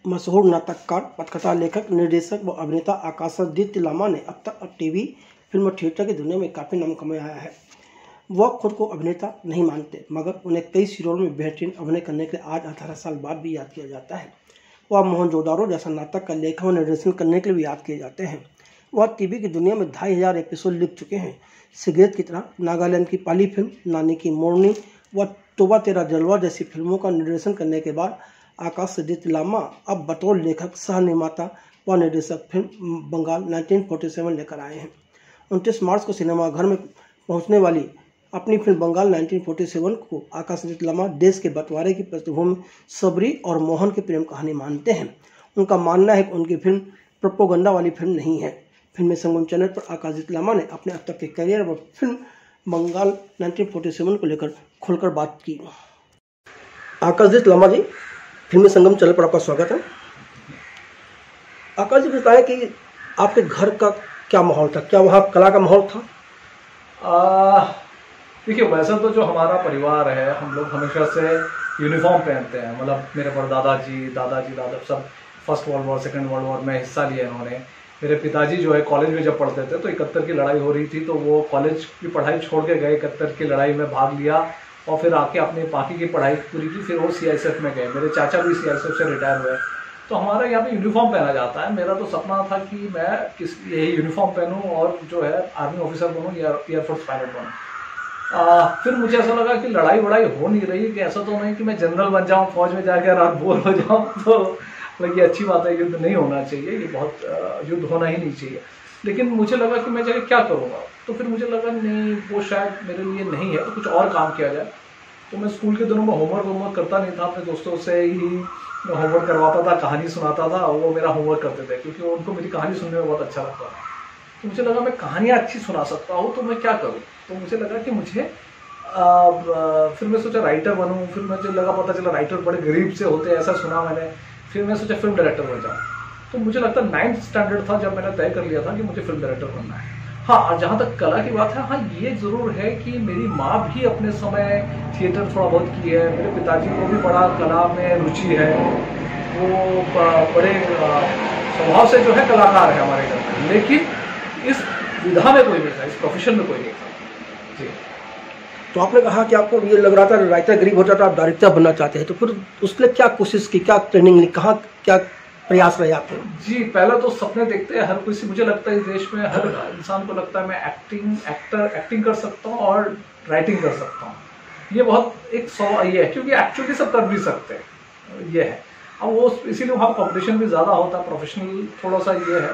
मशहूर नाटककार, पटकथा लेखक, निर्देशक व अभिनेता आकाशादित्य लामा ने अब तक टीवी, फिल्म और थिएटर की दुनिया में काफ़ी नाम कमाया है। वह खुद को अभिनेता नहीं मानते, मगर उन्हें कई सीरियल में बेहतरीन अभिनय करने के लिए आज 18 साल बाद भी याद किया जाता है। वह मोहनजोदारो जैसा नाटक का लेखन और निर्देशन करने के लिए भी याद किए जाते हैं। वह टीवी की दुनिया में 2500 एपिसोड लिख चुके हैं। सिगरेट की तरह, नागालैंड की पहली फिल्म, नानी की मोरनी व तोबा तेरा जलवा जैसी फिल्मों का निर्देशन करने के बाद आकाशादित्य लामा अब बतौर लेखक, सह निर्माता व निर्देशक फिल्म बंगाल 1947 लेकर आए हैं। 29 मार्च को सिनेमाघर में पहुंचने वाली अपनी फिल्म बंगाल 1947 को आकाशादित्य लामा देश के बंटवारे की पृष्ठभूमि सबरी और मोहन की प्रेम कहानी मानते हैं। उनका मानना है कि उनकी फिल्म प्रोपोगंडा वाली फिल्म नहीं है। फिल्म संगम चैनल पर आकाशादित्य लामा ने अपने अब तक के करियर व फिल्म बंगाल 1947 को लेकर खुलकर बात की। आकाशादित्य लामा जी, फिल्म संगम चैनल पर आपका स्वागत है। आकाश जी, बताएं कि आपके घर का क्या माहौल था? क्या वहाँ कला का माहौल था? देखिए, वैसा तो जो हमारा परिवार है, हम लोग हमेशा से यूनिफॉर्म पहनते हैं। मतलब मेरे दादा सब first world war, second world war में हिस्सा लिया इन्होंने। मेरे पिताजी जो है कॉलेज में जब पढ़ते थे तो 71 की लड़ाई हो रही थी, तो वो कॉलेज की पढ़ाई छोड़ के गए, 71 की लड़ाई में भाग लिया और फिर आके अपने बाकी की पढ़ाई पूरी की। फिर वो CISF में गए। मेरे चाचा भी CISF से रिटायर हुए। तो हमारे यहाँ पे यूनिफॉर्म पहना जाता है। मेरा तो सपना था कि मैं यही यूनिफॉर्म पहनूं और जो है आर्मी ऑफिसर बनूं या एयरफोर्स पायलट बनूं। फिर मुझे ऐसा लगा कि लड़ाई वड़ाई हो नहीं रही, कि ऐसा तो नहीं कि मैं जनरल बन जाऊं, फौज में जाकर रात बोर हो जाऊं। तो मतलब ये अच्छी बात है, युद्ध नहीं होना चाहिए, ये बहुत युद्ध होना ही नहीं चाहिए। लेकिन मुझे लगा कि मैं जाके क्या करूँगा। तो फिर मुझे लगा नहीं, वो शायद मेरे लिए नहीं है, तो कुछ और काम किया जाए। तो मैं स्कूल के दिनों में होमवर्क करता नहीं था, अपने दोस्तों से ही होमवर्क करवाता था, कहानी सुनाता था, वो मेरा होमवर्क करते थे क्योंकि उनको मेरी कहानी सुनने में बहुत अच्छा लगता था। तो मुझे लगा मैं कहानियाँ अच्छी सुना सकता हूँ, तो मैं क्या करूँ। तो मुझे लगा कि मुझे फिर मैं सोचा राइटर बनूँ। फिर मुझे लगा, पता चला राइटर बड़े गरीब से होते हैं, ऐसा सुना मैंने। फिर मैं सोचा फिल्म डायरेक्टर बन जाऊँ। तो मुझे लगता है 9th स्टैंडर्ड था जब मैंने तय कर लिया था कि मुझे फिल्म डायरेक्टर बनना है। हाँ, जहाँ तक कला की बात है, हाँ ये ज़रूर है कि मेरी माँ भी अपने समय थिएटर थोड़ा बहुत की है। मेरे पिताजी को भी बड़ा कला में रुचि है। वो बड़े स्वभाव से जो है कलाकार है हमारे घर में, लेकिन इस विधा में कोई नहीं था, इस प्रोफेशन में कोई नहीं था जी। तो आपने कहा कि आपको ये लग रहा था राइटर गरीब होता था, आप डायरेक्टर बनना चाहते हैं, तो फिर उसके लिए क्या कोशिश की, क्या ट्रेनिंग ली, कहाँ क्या प्रयास रहे आपके? जी, पहले तो सपने देखते हैं हर कोई। मुझे लगता है इस देश में हर इंसान को लगता है मैं एक्टिंग कर सकता हूँ और राइटिंग कर सकता हूँ। ये बहुत एक ये है, क्योंकि एक्चुअली सब कर भी सकते हैं, ये है। अब वो इसीलिए वहाँ कंपटीशन भी ज़्यादा होता है, प्रोफेशनल थोड़ा सा ये है।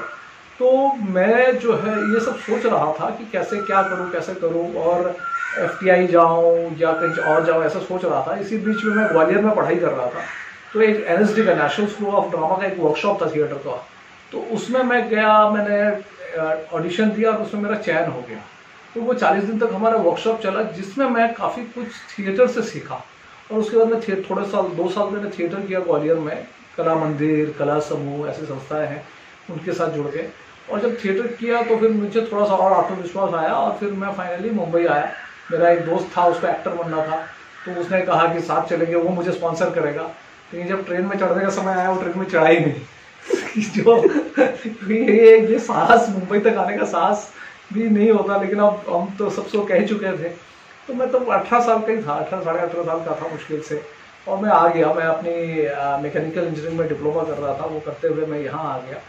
तो मैं जो है ये सब सोच रहा था कि कैसे क्या करूँ, कैसे करूँ, और FTI जाऊँ या कहीं और जाऊँ, ऐसा सोच रहा था। इसी बीच में मैं ग्वालियर में पढ़ाई कर रहा था। तो एक NSD का, नेशनल स्कूल ऑफ ड्रामा का एक वर्कशॉप था थिएटर का। तो उसमें मैं गया, मैंने ऑडिशन दिया और उसमें मेरा चयन हो गया। तो वो 40 दिन तक हमारा वर्कशॉप चला, जिसमें मैं काफ़ी कुछ थिएटर से सीखा। और उसके बाद मैं थोड़े साल 2 साल मैंने थिएटर किया ग्वालियर में। कला मंदिर, कला समूह ऐसी संस्थाएं हैं, उनके साथ जुड़ के। और जब थिएटर किया तो फिर मुझे थोड़ा सा और आत्मविश्वास आया और फिर मैं फाइनली मुंबई आया। मेरा एक दोस्त था, उसको एक्टर बनना था, तो उसने कहा कि साथ चलेंगे, वो मुझे स्पॉन्सर करेगा। लेकिन जब ट्रेन में चढ़ने का समय आया, वो ट्रेन में चढ़ा ही नहीं। जो ये साहस, मुंबई तक आने का साहस भी नहीं होता। लेकिन अब हम तो सबको कह चुके थे। तो मैं तो 18 साल का ही था, 18 साढ़े 18 साल का था मुश्किल से, और मैं आ गया। मैं अपनी मैकेनिकल इंजीनियरिंग में डिप्लोमा कर रहा था, वो करते हुए मैं यहाँ आ गया।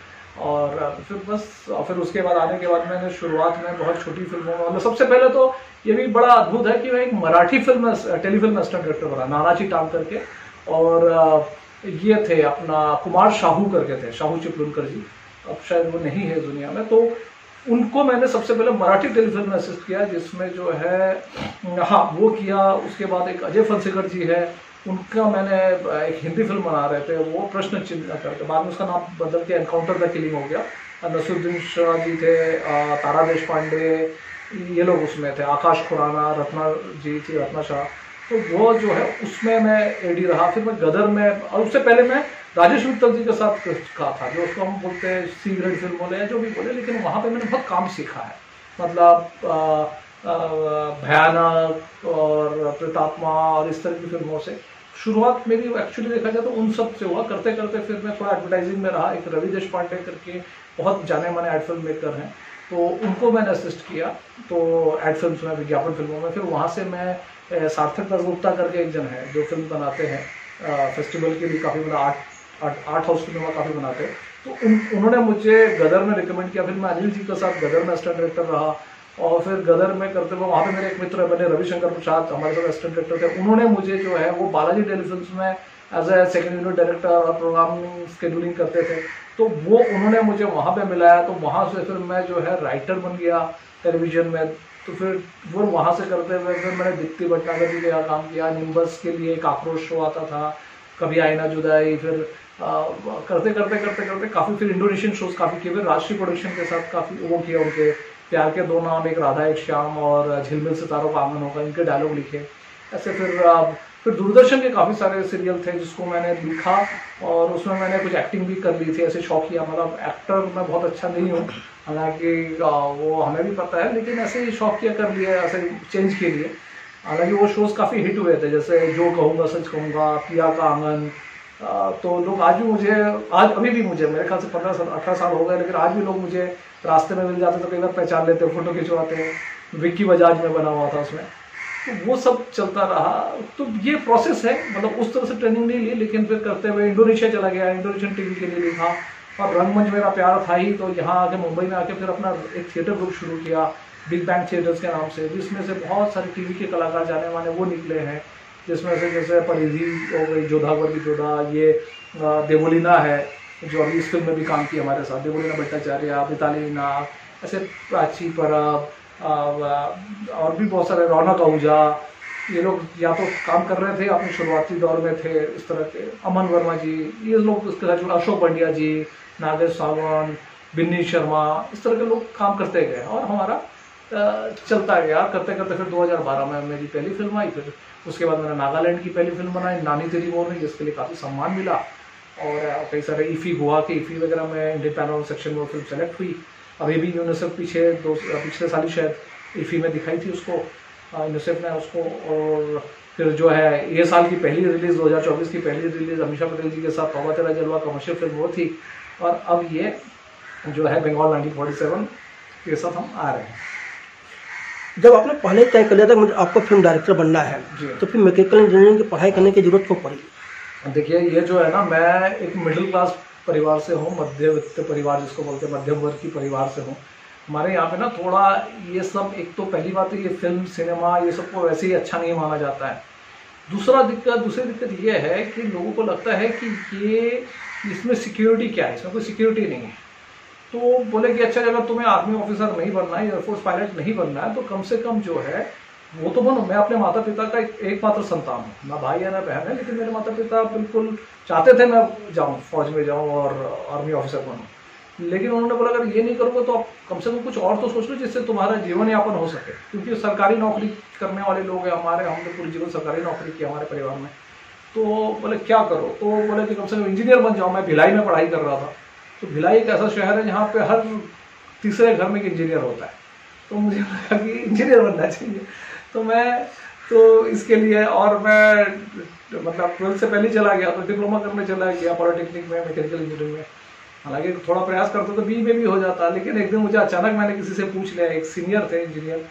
और फिर उसके बाद आने के बाद मैंने शुरुआत में बहुत छोटी फिल्मों में, मतलब सबसे पहले तो ये भी बड़ा अद्भुत है कि मैं एक Marathi film telefilm assistant director बना, नानाची टांग करके। और ये थे अपना कुमार शाहू करके थे, शाहू चिपलुनकर जी, अब शायद वो नहीं है दुनिया में। तो उनको मैंने सबसे पहले मराठी टेलीफिल्म में असिस्ट किया, जिसमें जो है हाँ वो किया। उसके बाद एक अजय फनसेकर जी है, उनका मैंने एक हिंदी फिल्म बना रहे थे, वो प्रश्न चिन्ह करके, बाद में उसका नाम बदल के एनकाउंटर द किलिंग हो गया। नसीरुद्दीन शाह जी थे, तारा देश पांडे, ये लोग उसमें थे, आकाश खुराना, रत्ना जी थी, रत्ना शाह। तो वो जो है उसमें मैं AD रहा। फिर मैं गदर में, और उससे पहले मैं राजेश मित्तल जी के साथ का था, जो उसको हम बोलते हैं C ग्रेड फिल्म बोले या जो भी बोले। लेकिन वहाँ पे मैंने बहुत काम सीखा है, मतलब भयानक और प्रेतात्मा और इस तरह की फिल्मों से। शुरुआत मेरी एक्चुअली देखा जाए तो उन सब से हुआ, करते करते फिर मैं थोड़ा एडवर्टाइजिंग में रहा। एक रवि देश पांडे करके बहुत जाने माने एड फिल्म मेकर हैं, तो उनको मैंने असिस्ट किया तो एड फिल्म में, विज्ञापन फिल्मों में। फिर वहाँ से मैं सार्थक दत्तगुप्ता करके एक जन है जो फिल्म बनाते हैं फेस्टिवल के लिए, काफ़ी मतलब आर्ट हाउस फिल्म काफ़ी बनाते हैं, तो उन्होंने मुझे गदर में रिकमेंड किया। फिर मैं अनिल जी के साथ गदर में असिस्टेंट डायरेक्टर रहा, और फिर गदर में करते हुए वहाँ पे मेरे एक मित्र बने रविशंकर प्रसाद, हमारे साथ असिस्टेंट डायरेक्टर थे। उन्होंने मुझे जो है वो बालाजी टेलीफिल्म्स में as a second unit director और प्रोग्रामिंग स्केड्यूलिंग करते थे, तो वो उन्होंने मुझे वहाँ पे मिलाया। तो वहाँ से फिर मैं जो है राइटर बन गया टेलीविजन में। तो फिर वो वहाँ से करते हुए फिर मैंने दीप्ति भटनागर जी के यहाँ काम किया, निम्बस के लिए एक आक्रोश शो आता था, कभी आईना जुदाई, फिर करते करते करते करते काफ़ी फिर इंडोनेशियन शोज काफ़ी किए, फिर राष्ट्रीय प्रोडक्शन के साथ काफ़ी वो किया, उनके प्यार के दो नाम, एक राधा एक श्याम और झिलमिल सितारों का आंगन होगा, इनके डायलॉग लिखे। ऐसे फिर दूरदर्शन के काफ़ी सारे सीरियल थे जिसको मैंने लिखा, और उसमें मैंने कुछ एक्टिंग भी कर ली थी, ऐसे शौकिया, मतलब एक्टर मैं बहुत अच्छा नहीं हूँ हालांकि वो हमें भी पता है, लेकिन ऐसे ही शौकिया कर लिया ऐसे चेंज के लिए। हालांकि वो शोज़ काफ़ी हिट हुए थे, जैसे जो कहूँगा सच कहूँगा, पिया का आंगन। तो लोग आज भी मुझे, आज अभी भी मुझे, मेरे ख्याल से 15-18 साल हो गए, लेकिन आज भी लोग मुझे रास्ते में मिल जाते तो कई बार पहचान लेते, फोटो खिंचवाते हैं। विक्की बजाज में बना हुआ था उसमें, तो वो सब चलता रहा। तो ये प्रोसेस है, मतलब उस तरह से ट्रेनिंग नहीं ली, लेकिन फिर करते हुए इंडोनेशिया चला गया, इंडोनेशियन टीवी के लिए लिखा, और रंगमंच मेरा प्यार था ही, तो यहाँ आके मुंबई में आके फिर अपना एक थिएटर ग्रुप शुरू किया बिग बैंग थिएटर्स के नाम से, जिसमें से बहुत सारे टीवी के कलाकार जाने माने वो निकले हैं, जिसमें से जैसे परिधि हो गई, जोधावर की जोधा, ये देवोलीना है जो अभी इस फिल्म में भी काम किया हमारे साथ, देवोलीना भट्टाचार्य, मिताली नाग, ऐसे प्राची परब, और भी बहुत सारे, रौनक आहूजा, ये लोग या तो काम कर रहे थे अपने शुरुआती दौर में थे इस तरह के, अमन वर्मा जी, ये लोग उसके साथ, अशोक पंड्या जी, नागेश सावंत, बिन्नी शर्मा, इस तरह के लोग काम करते गए और हमारा चलता गया। करते करते फिर 2012 में मेरी पहली फिल्म आई, फिर उसके बाद मैंने नागालैंड की पहली फिल्म बनाई नानी तेरी मोरनी, जिसके लिए काफ़ी सम्मान मिला, और कई सारे ईफी गोवा के ईफी वगैरह में इंडियन पैनोरम सेक्शन में फिल्म सेलेक्ट हुई। अभी भी यूनिसेफ पिछले साल ही शायद ईफी में दिखाई थी उसको, यूनिसेफ ने उसको। और फिर जो है ये साल की पहली रिलीज़, 2024 की पहली रिलीज़ अमीषा पटेल जी के साथ तौबा तेरा जलवा कमर्शियल फिल्म वो थी, और अब ये जो है बंगाल 1947 के साथ हम आ रहे हैं। जब आपने पहले तय कर लिया था मुझे आपको फिल्म डायरेक्टर बनना है, तो फिर मैकेनिकल इंजीनियरिंग की पढ़ाई करने की जरूरत क्यों पड़ी? देखिए, ये जो है ना, मैं एक मिडिल क्लास परिवार से हूँ, मध्यवित्त परिवार जिसको बोलते हैं, मध्यम वर्ग की परिवार से हूँ। हमारे यहाँ पे ना थोड़ा ये सब, एक तो पहली बात है ये फिल्म सिनेमा ये सब को वैसे ही अच्छा नहीं माना जाता है। दूसरी दिक्कत ये है कि लोगों को लगता है कि ये इसमें सिक्योरिटी क्या है, इसमें कोई सिक्योरिटी नहीं है। तो बोले कि अच्छा, अगर तुम्हें आर्मी ऑफिसर नहीं बनना है, एयरफोर्स पायलट नहीं बनना है, तो कम से कम जो है वो तो बनो। मैं अपने माता पिता का एकमात्र संतान हूँ, ना भाई है ना बहन है, लेकिन मेरे माता पिता बिल्कुल चाहते थे मैं जाऊँ, फौज में जाऊँ और आर्मी ऑफिसर बनूँ। लेकिन उन्होंने बोला अगर ये नहीं करोगे तो आप कम से कम कुछ और तो सोच लो जिससे तुम्हारा जीवन यापन हो सके, क्योंकि सरकारी नौकरी करने वाले लोग हैं हमारे, हमने पूरी जीवन सरकारी नौकरी की हमारे परिवार में। तो बोले क्या करो, तो बोले कि कम से कम इंजीनियर बन जाओ। मैं भिलाई में पढ़ाई कर रहा था, तो भिलाई एक ऐसा शहर है जहाँ पे हर तीसरे घर में एक इंजीनियर होता है, तो मुझे लगा कि इंजीनियर बनना चाहिए। तो इसके लिए, और मैं मतलब 12th से पहले चला गया, तो डिप्लोमा करने चला गया पॉलिटेक्निक में, मैकेनिकल इंजीनियरिंग में। हालांकि थोड़ा प्रयास करता तो बी में भी हो जाता, लेकिन एक दिन मुझे अचानक मैंने किसी से पूछ लिया, एक सीनियर थे इंजीनियर,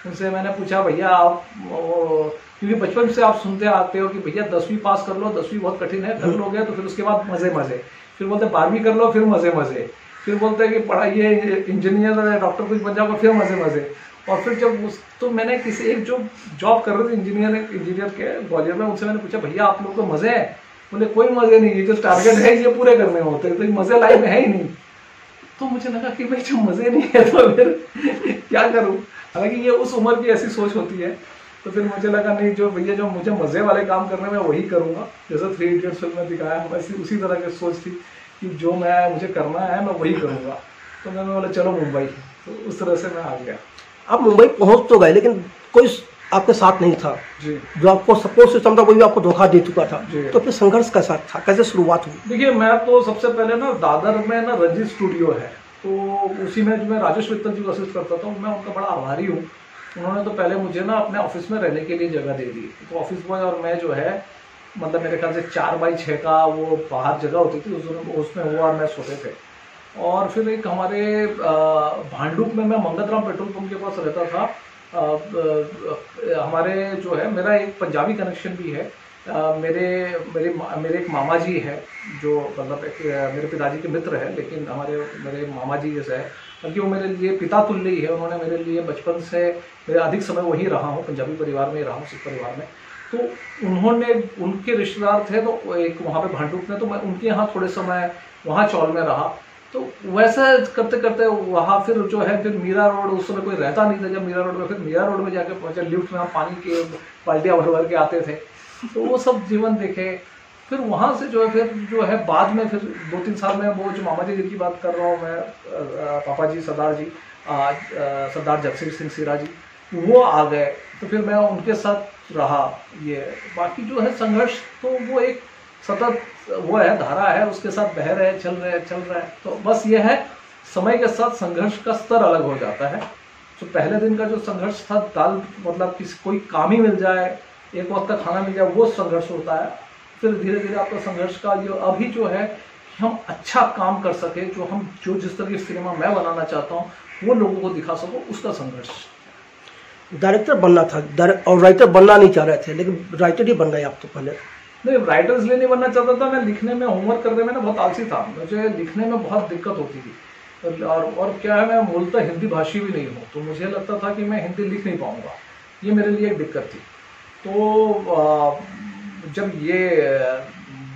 उनसे मैंने पूछा भैया आप, क्योंकि बचपन से आप सुनते आते हो कि भैया 10वीं पास कर लो, 10वीं बहुत कठिन है, कर लोगे तो फिर उसके बाद मजे मजे, फिर बोलते 12वीं कर लो फिर मजे मजे, फिर बोलते हैं कि पढ़ाइए इंजीनियर डॉक्टर कुछ बन जाओगे फिर मजे मजे। और फिर जब तो मैंने किसी एक जो जॉब कर रहे थे इंजीनियर के ग्वालियर में, उनसे मैंने पूछा भैया आप लोग को मजे हैं? बोले कोई मजे नहीं, ये जो टारगेट है ये पूरे करने होते हैं, तो ये मजे लाइफ में है ही नहीं। तो मुझे लगा कि भाई जो मजे नहीं है तो फिर क्या करूं। हालांकि ये उस उम्र की ऐसी सोच होती है, तो फिर मुझे लगा नहीं, जो भैया जो मुझे मजे वाले काम करने में वही करूंगा, जैसे 3 इडियट्स फिल्म में दिखाया, वैसी उसी तरह की सोच थी कि जो मुझे करना है मैं वही करूंगा। तो मैंने बोला चलो मुंबई, तो उस तरह से मैं आ गया। आप मुंबई पहुंच तो गए, लेकिन कोई आपके साथ नहीं था जी, जो आपको सपोर्ट सिस्टम था, कोई भी आपको धोखा दे चुका था। तो फिर संघर्ष कैसा था, कैसे शुरुआत हुई? देखिए, मैं तो सबसे पहले ना दादर में ना रंजीत स्टूडियो है, तो उसी में जो मैं राजेश मित्तल जी को असिस्ट करता था, मैं उनका बड़ा आभारी हूँ। उन्होंने तो पहले मुझे ना अपने ऑफिस में रहने के लिए जगह दे दी, तो ऑफिस बॉय और मैं जो है मतलब मेरे ख्याल से 4x6 का वो बाहर जगह होती थी, उसमें वो और मैं सोते थे। और फिर एक हमारे भांडुप में, मैं मंगतराम पेट्रोल पंप के पास रहता था। हमारे जो है, मेरा एक पंजाबी कनेक्शन भी है। मेरे मेरे मेरे एक मामा जी है, जो मतलब मेरे पिताजी के मित्र है, लेकिन मेरे मामा जी जैसे है, बल्कि वो मेरे लिए पिता तुल्य ही है। उन्होंने मेरे लिए बचपन से, मेरा अधिक समय वहीं रहा हूँ, पंजाबी परिवार में ही रहा हूँ, सिख परिवार में। तो उन्होंने, उनके रिश्तेदार थे तो एक वहाँ पे भांडुप में, तो मैं उनके यहाँ थोड़े समय वहाँ चौल में रहा। तो वैसा करते करते वहाँ फिर जो है, फिर मीरा रोड, उस समय कोई रहता नहीं था जब मीरा रोड में, फिर मीरा रोड में जाके पहुँचे, लिफ्ट में हम पानी के बाल्टियाँ भर भर के आते थे, तो वो सब जीवन देखे। फिर वहाँ से जो है, फिर जो है बाद में फिर 2-3 साल में, वो जो मामा जी की बात कर रहा हूँ मैं, पापा जी सरदार जी, सरदार जगसीर सिंह सीरा जी, वो आ गए, तो फिर मैं उनके साथ रहा। ये बाकी जो है संघर्ष, तो वो एक सतत वो है, धारा है, उसके साथ बह रहे, चल रहे। तो बस ये है, समय के साथ संघर्ष का स्तर अलग हो जाता है। तो पहले दिन का जो संघर्ष था, दाल मतलब किसी कोई काम ही मिल जाए, एक वक्त का खाना मिल जाए, वो संघर्ष होता है। फिर धीरे धीरे आपका संघर्ष का जो अभी जो है, हम अच्छा काम कर सके, जो जिस तरह की सिनेमा मैं बनाना चाहता हूँ वो लोगों को दिखा सको, उसका संघर्ष। डायरेक्टर बनना था और राइटर बनना नहीं चाह रहे थे, लेकिन राइटर ही बन गए आप तो पहले। नहीं, राइटर इसलिए नहीं बनना चाहता था, मैं लिखने में, होमवर्क करने में ना बहुत आलसी था, मुझे लिखने में बहुत दिक्कत होती थी। और क्या है, मैं मूलतः हिंदी भाषी भी नहीं हूँ, तो मुझे लगता था कि मैं हिंदी लिख नहीं पाऊँगा, ये मेरे लिए एक दिक्कत थी। तो जब ये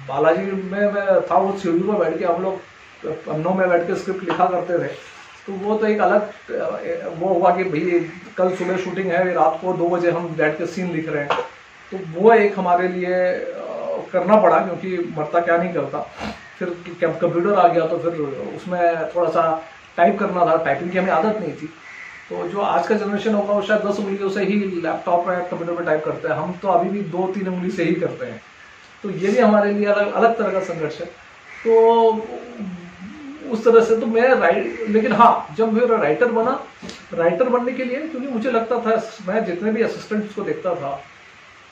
बालाजी में मैं था, वो सीढ़ी पर बैठ के हम लोग पन्नों में बैठ के स्क्रिप्ट लिखा करते थे, तो वो तो एक अलग वो हुआ कि भाई कल सुबह शूटिंग है, रात को 2 बजे हम बैठ के सीन लिख रहे हैं, तो वो एक हमारे लिए करना पड़ा, क्योंकि मरता क्या नहीं करता। फिर कंप्यूटर आ गया, तो फिर उसमें थोड़ा सा टाइप करना था, टाइपिंग की हमें आदत नहीं थी। तो जो आज का जनरेशन होगा वो शायद 10 उंगलियों से ही लैपटॉप या कंप्यूटर पर टाइप करते हैं, हम तो अभी भी 2-3 उंगली से ही करते हैं। तो ये भी हमारे लिए अलग तरह का संघर्ष है। तो उस तरह से तो मैं लेकिन हाँ, जब मैं राइटर बनने के लिए, क्योंकि मुझे लगता था, मैं जितने भी असिस्टेंट्स को देखता था,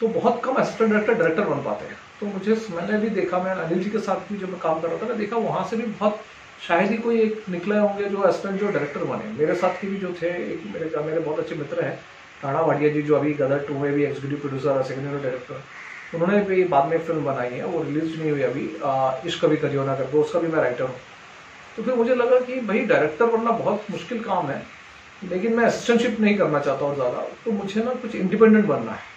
तो बहुत कम असिस्टेंट डायरेक्टर बन पाते हैं। तो मैंने भी देखा, मैं अनिल जी के साथ भी जब मैं काम कर रहा था, मैं देखा वहाँ से भी बहुत शायद ही कोई एक निकले होंगे जो असिस्टेंट जो डायरेक्टर बने। मेरे साथ के भी जो थे, एक मेरे बहुत अच्छे मित्र हैं, राणा भाटिया जी, जो अभी गदर 2 में भी एग्जीक्यूटिव प्रोड्यूसर और सेकेंडरी डायरेक्टर, उन्होंने भी बाद में फिल्म बनाई है, वो रिलीज नहीं हुई अभी, इश्क कभी करियो ना करके, उसका भी मैं राइटर हूँ। तो फिर मुझे लगा कि भाई डायरेक्टर बनना बहुत मुश्किल काम है, लेकिन मैं असिस्टेंटशिप नहीं करना चाहता हूँ ज़्यादा, तो मुझे ना कुछ इंडिपेंडेंट बनना है।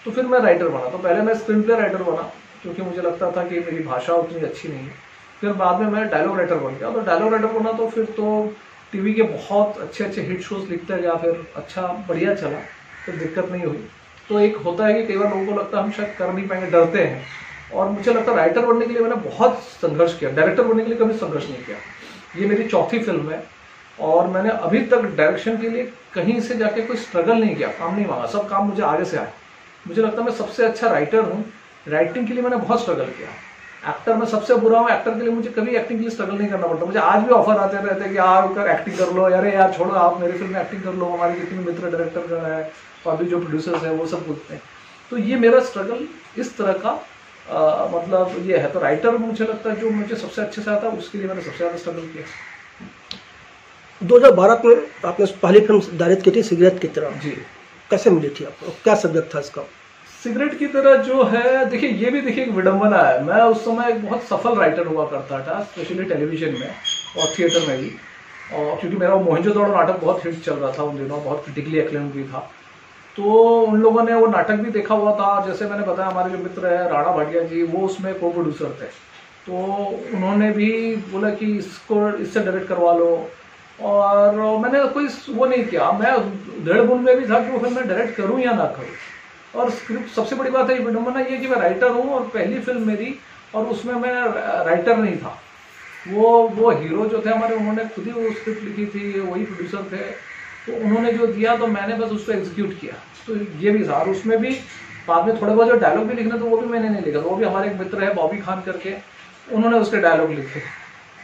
तो फिर मैं राइटर बना। तो पहले मैं स्क्रीन प्ले राइटर बना, क्योंकि मुझे लगता था कि मेरी भाषा उतनी अच्छी नहीं है। फिर बाद में मैं डायलॉग राइटर बन गया। तो डायलॉग राइटर बना तो फिर तो टीवी के बहुत अच्छे अच्छे हिट शोज लिखते गया, फिर अच्छा बढ़िया चला, फिर दिक्कत नहीं हुई। तो एक होता है कि कई बार लोगों को लगता है हम शायद कर नहीं पाएंगे, डरते हैं। और मुझे लगता है राइटर बनने के लिए मैंने बहुत संघर्ष किया, डायरेक्टर बनने के लिए कभी संघर्ष नहीं किया। ये मेरी 4थी फिल्म है और मैंने अभी तक डायरेक्शन के लिए कहीं से जाके कोई स्ट्रगल नहीं किया, काम नहीं मांगा, सब काम मुझे आगे से आए। मुझे लगता है मैं सबसे अच्छा राइटर हूँ। राइटिंग के लिए मैंने बहुत स्ट्रगल किया। एक्टर में सबसे बुरा हूँ, एक्टर के लिए मुझे कभी एक्टिंग के लिए स्ट्रगल नहीं करना पड़ता। मुझे आज भी ऑफर आते रहते हैं कि यार एक्टिंग कर लो, अरे यार छोड़ो आप मेरी फिल्म में एक्टिंग कर लो, हमारे जितने मित्र डायरेक्टर का है और अभी जो प्रोड्यूसर्स हैं वो सब बोलते हैं। तो ये मेरा स्ट्रगल इस तरह का मतलब ये है। तो राइटर मुझे लगता है जो मुझे सबसे अच्छे से आता है, उसके लिए मैंने सबसे ज़्यादा स्ट्रगल किया। 2012 में आपने पहली फिल्म डायरेक्ट की थी सिगरेट की तरह जी। कैसे मिली थी आपको, क्या सब्जेक्ट था इसका? सिगरेट की तरह जो है, देखिए ये भी देखिए एक विडंबना है। मैं उस समय एक बहुत सफल राइटर हुआ करता था, स्पेशली टेलीविजन में और थिएटर में भी, और क्योंकि मेरा वो मोहनजोदड़ो नाटक बहुत हिट चल रहा था उन दिनों, बहुत क्रिटिकली एक्लेम्ड भी था। तो उन लोगों ने वो नाटक भी देखा हुआ था। जैसे मैंने बताया, हमारे जो मित्र है राणा भाटिया जी, वो उसमें को प्रोड्यूसर थे, तो उन्होंने भी बोला कि इससे डायरेक्ट करवा लो। और मैंने कोई वो नहीं किया, मैं दृढ़ बुन में भी था कि वो फिल्म मैं डायरेक्ट करूँ या ना करूँ। और स्क्रिप्ट, सबसे बड़ी बात है ये विडंबना ये कि मैं राइटर हूँ और पहली फिल्म मेरी, और उसमें मैं राइटर नहीं था। वो हीरो जो थे हमारे, उन्होंने खुद ही वो स्क्रिप्ट लिखी थी, वही प्रोड्यूसर थे, तो उन्होंने जो दिया तो मैंने बस उसको एग्जीक्यूट किया। तो ये भी था। और उसमें भी बाद में थोड़े बहुत जो डायलॉग भी लिखना, तो वो भी मैंने नहीं लिखा, तो वो भी हमारे एक मित्र है बॉबी खान करके, उन्होंने उसके डायलॉग लिखे।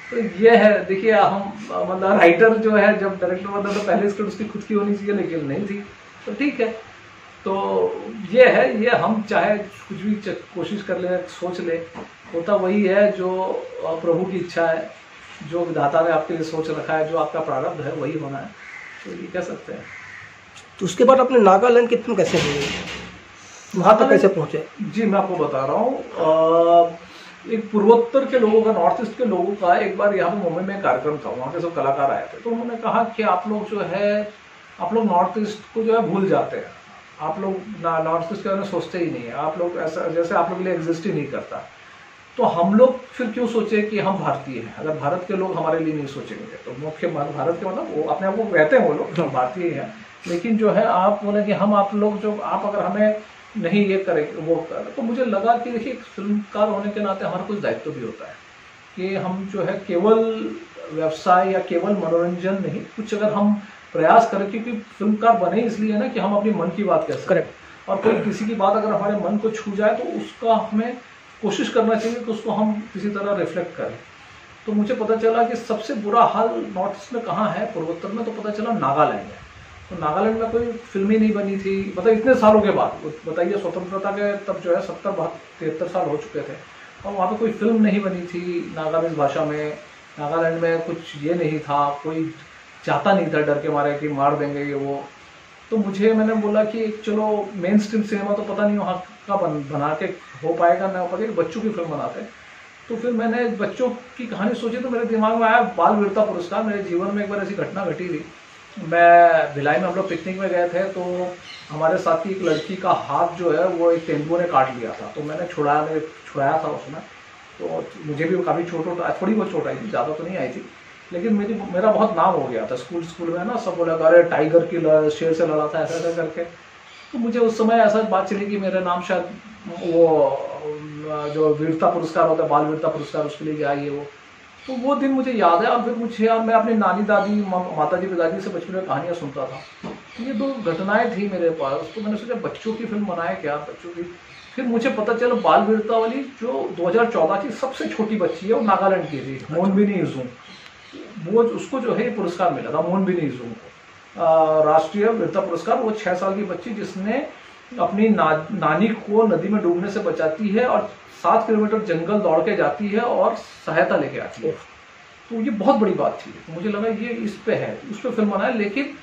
तो ये है, देखिए हम मतलब राइटर जो है जब डायरेक्टर बनता तो पहले स्क्रिप्ट उसकी खुद की होनी चाहिए, लेकिन नहीं थी, तो ठीक है। तो ये है, ये हम चाहे कुछ भी कोशिश कर ले, सोच ले, होता वही है जो प्रभु की इच्छा है, जो विधाता ने आपके लिए सोच रखा है, जो आपका प्रारब्ध है वही होना है, तो ये कह सकते हैं। तो उसके बाद अपने नागालैंड की फिल्म कैसे हुई, वहाँ तक कैसे पहुँचे? जी मैं आपको बता रहा हूँ, एक पूर्वोत्तर के लोगों का, नॉर्थ ईस्ट के लोगों का एक बार यहाँ पे मुंबई में कार्यक्रम था, वहाँ के सब कलाकार आए थे, तो उन्होंने कहा कि आप लोग जो है, आप लोग नॉर्थ ईस्ट को जो है भूल जाते हैं, आप लोग नॉर्थ ईस्ट के बारे में सोचते ही नहीं है, आप लोग ऐसा जैसे आप लोग के लिए एग्जिस्ट ही नहीं करता। तो हम लोग फिर क्यों सोचे कि हम भारतीय हैं, अगर भारत के लोग हमारे लिए नहीं सोचेंगे तो मुख्य भारत के मतलब वो अपने आप को कहते हैं वो लोग भारतीय हैं, लेकिन जो है आप बोले कि हम आप लोग जो आप अगर हमें नहीं ये करें वो करें, तो मुझे लगा कि देखिए फिल्मकार होने के नाते हमारा कुछ दायित्व भी होता है कि हम जो है केवल व्यवसाय या केवल मनोरंजन नहीं, कुछ अगर हम प्रयास करें, क्योंकि फिल्मकार बने इसलिए ना कि हम अपनी मन की बात कह सकें, और कोई किसी की बात अगर हमारे मन को छू जाए तो उसका हमें कोशिश करना चाहिए कि उसको हम किसी तरह रिफ्लेक्ट करें। तो मुझे पता चला कि सबसे बुरा हाल नॉर्थ ईस्ट में कहाँ है, पूर्वोत्तर में, तो पता चला नागालैंड में। तो नागालैंड में कोई फिल्म ही नहीं बनी थी, मतलब इतने सालों के बाद, बताइए स्वतंत्रता के तब जो है 70-73 साल हो चुके थे, और वहाँ पे कोई फिल्म नहीं बनी थी नागालैंड भाषा में। नागालैंड में कुछ ये नहीं था, कोई चाहता नहीं था, डर के मारे कि मार देंगे ये वो। तो मैंने बोला कि चलो मेन स्ट्रीम सिनेमा तो पता नहीं वहाँ का बना के हो पाएगा ना हो पाएगा, बच्चों की फिल्म बनाते। तो फिर मैंने बच्चों की कहानी सोची, तो मेरे दिमाग में आया बाल वीरता पुरस्कार। मेरे जीवन में एक बार ऐसी घटना घटी थी, मैं भिलाई में हम लोग पिकनिक में गए थे, तो हमारे साथ की एक लड़की का हाथ जो है वो एक तेंदुओं ने काट लिया था, तो मैंने छुड़ाया था उसमें, तो मुझे भी काफ़ी थोड़ी बहुत चोट आई थी, ज़्यादा तो नहीं आई थी, लेकिन मेरा बहुत नाम हो गया था स्कूल में ना, सब बोला अरे टाइगर की शेर से लड़ा था, ऐसा करके। तो मुझे उस समय ऐसा बात चली कि मेरा नाम शायद वो जो वीरता पुरस्कार होता है, बाल वीरता पुरस्कार, उसके लिए गया ये वो। तो वो दिन मुझे याद है, और फिर मैं अपनी नानी दादी माताजी पिताजी से बचपन में कहानियाँ सुनता था। ये दो घटनाएं थी मेरे पास, तो मैंने सोचा बच्चों की फिल्म बनाए क्या, बच्चों की। फिर मुझे पता चला बाल वीरता वाली जो 2014 की सबसे छोटी बच्ची है वो नागालैंड की थी, मोनबिनी इजुम, वो उसको जो है ये पुरस्कार मिला था, मोनबिनी इजुम को राष्ट्रीय वीरता पुरस्कार। वो 6 साल की बच्ची जिसने अपनी नानी को नदी में डूबने से बचाती है और 7 किलोमीटर जंगल दौड़ के जाती है और सहायता लेके आती है। तो ये बहुत बड़ी बात थी, तो मुझे लगा ये इस पे है, उस पर फिल्म बनाए, लेकिन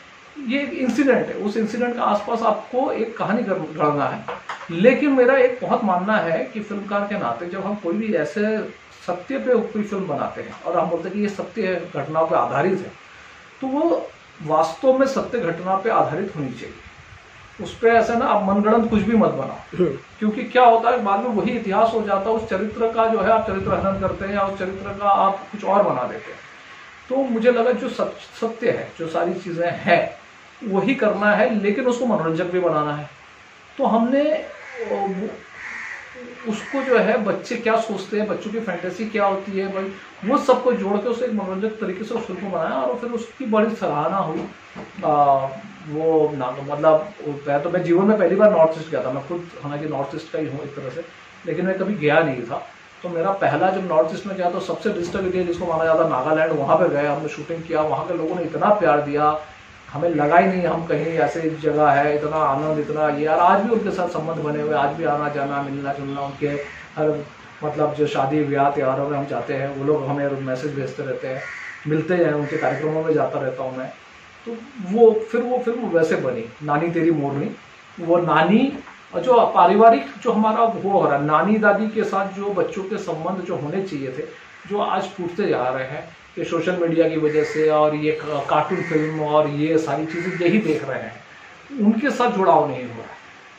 ये एक इंसिडेंट है, उस इंसिडेंट के आसपास आपको एक कहानी गढ़ना है। लेकिन मेरा एक बहुत मानना है कि फिल्मकार के नाते जब हम कोई भी ऐसे सत्य पे कोई फिल्म बनाते हैं और हम बोलते हैं कि ये सत्य घटनाओं पे आधारित है, तो वो वास्तव में सत्य घटना पे आधारित होनी चाहिए। उस पर ऐसा ना आप मनगढ़ंत कुछ भी मत बनाओ, क्योंकि क्या होता है बाद में वही इतिहास हो जाता है, उस चरित्र का जो है आप चरित्र हनन करते हैं या उस चरित्र का आप कुछ और बना देते हैं। तो मुझे लगा जो सत्य है, जो सारी चीज़ें हैं वही करना है, लेकिन उसको मनोरंजक भी बनाना है। तो हमने उसको जो है बच्चे क्या सोचते हैं, बच्चों की फैंटेसी क्या होती है भाई, वो सबको जोड़ के उसे एक मनोरंजक तरीके से उस फिल्म को बनाया, और फिर उसकी बड़ी सराहना हुई। मतलब तो मैं जीवन में पहली बार नॉर्थ ईस्ट गया था, मैं खुद हालांकि नॉर्थ ईस्ट का ही हूँ एक तरह से, लेकिन मैं कभी गया नहीं था। तो मेरा पहला जब नॉर्थ ईस्ट में गया तो सबसे डिजिटल एरिया जिसको माना जाता नागालैंड, वहाँ पे गए, हमने शूटिंग किया, वहाँ के लोगों ने इतना प्यार दिया, हमें लगा ही नहीं हम कहीं ऐसे जगह है, इतना आनंद, इतना ये। और आज भी उनके साथ संबंध बने हुए, आज भी आना जाना मिलना जुलना, उनके हर मतलब जो शादी ब्याह त्योहारों में हम जाते हैं वो लोग हमें मैसेज भेजते रहते हैं, मिलते हैं, उनके कार्यक्रमों में जाता रहता हूँ मैं। तो वो फिल्म वैसे बनी, नानी तेरी मोरनी। वो नानी और जो पारिवारिक जो हमारा वो हो रहा है, नानी दादी के साथ जो बच्चों के संबंध जो होने चाहिए थे, जो आज टूटते जा रहे हैं ये सोशल मीडिया की वजह से, और ये कार्टून फिल्म और ये सारी चीज़ें यही देख रहे हैं, उनके साथ जुड़ाव नहीं हुआ है।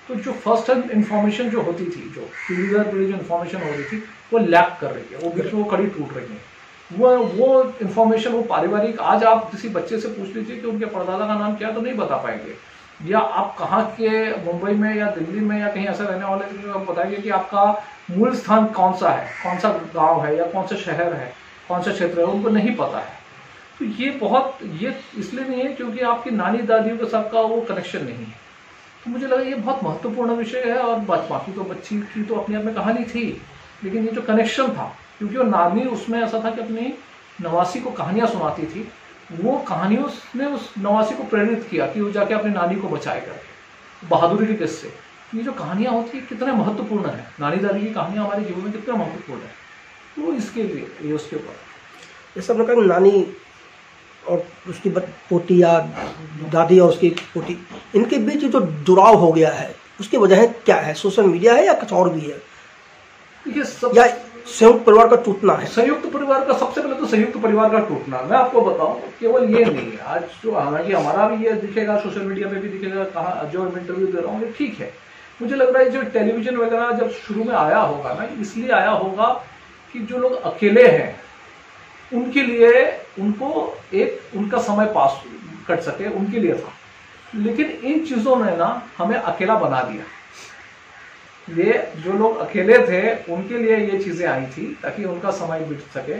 तो जो फर्स्ट हैंड इन्फॉर्मेशन जो होती थी, जो पीढ़ी दर पीढ़ी जो इन्फॉर्मेशन हो रही थी, वो लैक कर रही है, वो बीच में वो कड़ी टूट रही है। वो इन्फॉर्मेशन, वो पारिवारिक, आज आप किसी बच्चे से पूछ लीजिए कि उनके परदादा का नाम क्या, तो नहीं बता पाएंगे। या आप कहाँ के, मुंबई में या दिल्ली में या कहीं ऐसा रहने वाले आप बताएंगे कि आपका मूल स्थान कौन सा है, कौन सा गाँव है या कौन सा शहर है, कौन सा क्षेत्र है, उनको नहीं पता है। तो ये इसलिए नहीं है क्योंकि आपकी नानी दादियों के साथ का वो कनेक्शन नहीं है। तो मुझे लगा ये बहुत महत्वपूर्ण विषय है। और बाकी तो बच्ची की तो अपने आप में कहानी थी, लेकिन ये जो कनेक्शन था, क्योंकि वो नानी उसमें ऐसा था कि अपनी नवासी को कहानियाँ सुनाती थी, वो कहानियों ने उस नवासी को प्रेरित किया कि वो जाके अपनी नानी को बचाए करके। बहादुरी के किस्से, ये जो कहानियाँ होती है कितने महत्वपूर्ण है, नानी दादी की कहानियाँ हमारे जीवन में कितने महत्वपूर्ण है, वो इसके लिए ये उसके ऊपर जैसे आपने कहा नानी और उसकी पोती या दादी और उसकी पोती, इनके बीच जो जुड़ाव हो गया है उसकी वजह क्या है? सोशल मीडिया है या कुछ और भी है? ये सब या संयुक्त परिवार का टूटना है? संयुक्त परिवार का, सबसे पहले तो संयुक्त परिवार का टूटना। मैं आपको बताऊं, केवल ये नहीं है आज जो, हालांकि हमारा भी ये दिखेगा, सोशल मीडिया पे भी दिखेगा, कहा जो इंटरव्यू दे रहा हूँ ये ठीक है। मुझे लग रहा है जो टेलीविजन वगैरह जब शुरू में आया होगा ना, इसलिए आया होगा कि जो लोग अकेले हैं उनके लिए, उनको एक उनका समय पास कट सके, उनके लिए था। लेकिन इन चीजों ने ना हमें अकेला बना दिया। ये जो लोग अकेले थे उनके लिए ये चीजें आई थी ताकि उनका समय बीत सके,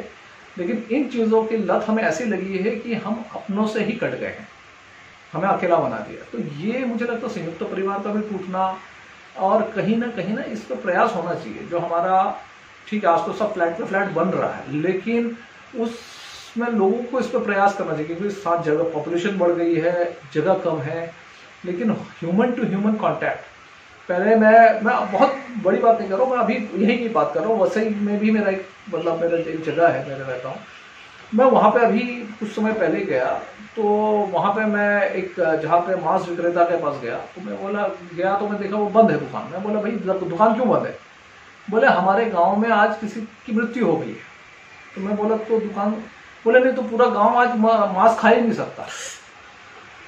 लेकिन इन चीजों की लत हमें ऐसी लगी है कि हम अपनों से ही कट गए हैं, हमें अकेला बना दिया। तो ये मुझे लगता है संयुक्त परिवार का भी टूटना, और कहीं ना इस पर प्रयास होना चाहिए। जो हमारा, ठीक है आज तो सब फ्लैट पे फ्लैट बन रहा है, लेकिन उसमें लोगों को इस पर प्रयास करना चाहिए, क्योंकि साथ जगह पॉपुलेशन बढ़ गई है, जगह कम है, लेकिन ह्यूमन टू ह्यूमन कांटेक्ट, पहले मैं बहुत बड़ी बात नहीं कर रहा हूँ, मैं अभी यही की बात कर रहा हूँ। वसई में भी मेरा एक, मतलब मेरा एक जगह है, मैं रहता हूँ, मैं वहाँ पे अभी कुछ समय पहले गया, तो वहाँ पे मैं एक जहाँ पे मांस विक्रेता के पास गया, तो मैं बोला गया तो मैं देखा वो बंद है दुकान। मैं बोला भाई दुकान क्यों बंद है? बोले हमारे गांव में आज किसी की मृत्यु हो गई है। तो मैं बोला तो दुकान, बोले नहीं तो पूरा गांव आज मांस खा ही नहीं सकता।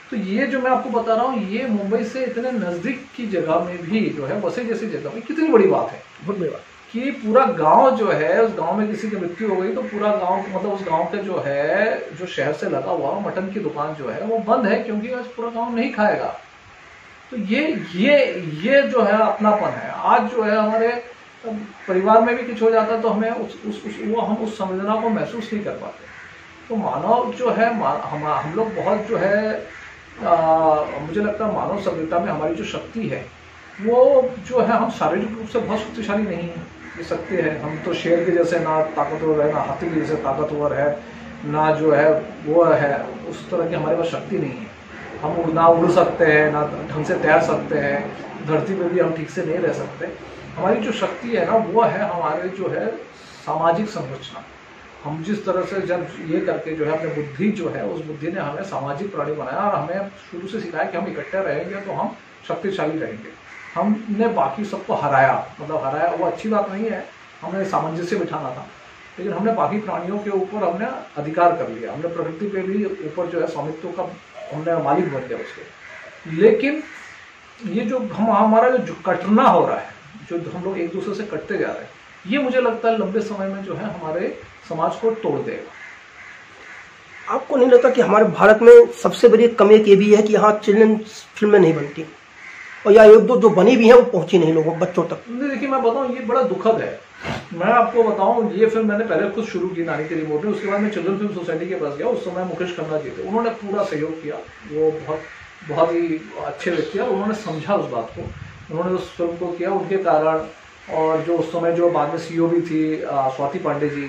तो ये जो मैं आपको बता रहा हूँ, ये मुंबई से इतने नजदीक की जगह में भी जो है, वसई जैसी जगह में कितनी बड़ी बात है, बहुत बड़ी बात, कि पूरा गांव जो है, उस गांव में किसी की मृत्यु हो गई तो पूरा गांव, मतलब उस गांव के जो है, जो शहर से लगा हुआ मटन की दुकान जो है वो बंद है, क्योंकि आज पूरा गांव नहीं खाएगा। तो ये जो है अपनापन है। आज जो है हमारे परिवार में भी कुछ हो जाता है तो हमें हम उस संवेदना को महसूस नहीं कर पाते। तो मानव जो है, हम लोग बहुत जो है, मुझे लगता है मानव सभ्यता में हमारी जो शक्ति है वो जो है, हम शारीरिक रूप से बहुत शक्तिशाली नहीं है, ये शक्ति है। हम तो शेर के जैसे ना ताकतवर है, ना हाथी के जैसे ताकतवर है, ना जो है वो है, उस तरह की हमारे पास शक्ति नहीं है। हम ना उड़ सकते हैं, ना ढंग से तैर सकते हैं, धरती पे भी हम ठीक से नहीं रह सकते। हमारी जो शक्ति है ना वो है हमारे जो है सामाजिक संरचना। हम जिस तरह से जब ये करके जो है अपनी बुद्धि जो है, उस बुद्धि ने हमें सामाजिक प्राणी बनाया, और हमें शुरू से सिखाया कि हम इकट्ठे रहेंगे तो हम शक्तिशाली रहेंगे। हमने बाकी सबको हराया, मतलब हराया वो अच्छी बात नहीं है, हमें सामंजस्य बिठाना था, लेकिन हमने बाकी प्राणियों के ऊपर हमने अधिकार कर लिया, हमने प्रकृति पे भी ऊपर जो है स्वामित्व का हमने मालिक बन गया उसके। लेकिन ये जो हमारा जो कटना हो रहा है, जो हम लोग एक दूसरे से कटते जा रहे हैं, ये मुझे लगता है लंबे समय में जो है हमारे समाज को तोड़ देगा। आपको नहीं लगता कि हमारे भारत में सबसे बड़ी कमी ये भी है कि यहाँ चिल्ड्रंस फिल्में नहीं बनती, और या एक दो जो बनी भी हैं वो पहुंची नहीं लोगों बच्चों तक? देखिए मैं बताऊं, ये बड़ा दुखद है। मैं आपको बताऊं, ये फिल्म मैंने पहले खुद शुरू की, नानी तेरी मोटी, उसके बाद मैं चिल्ड्रन फिल्म सोसाइटी के पास गया। उस समय मुकेश खन्ना जी थे, उन्होंने पूरा सहयोग किया, वो बहुत ही अच्छे व्यक्ति है, उन्होंने समझा उस बात को, उन्होंने उस फिल्म को किया उनके कारण। और जो उस समय जो बाद में सीईओ भी थी स्वाति पांडे जी,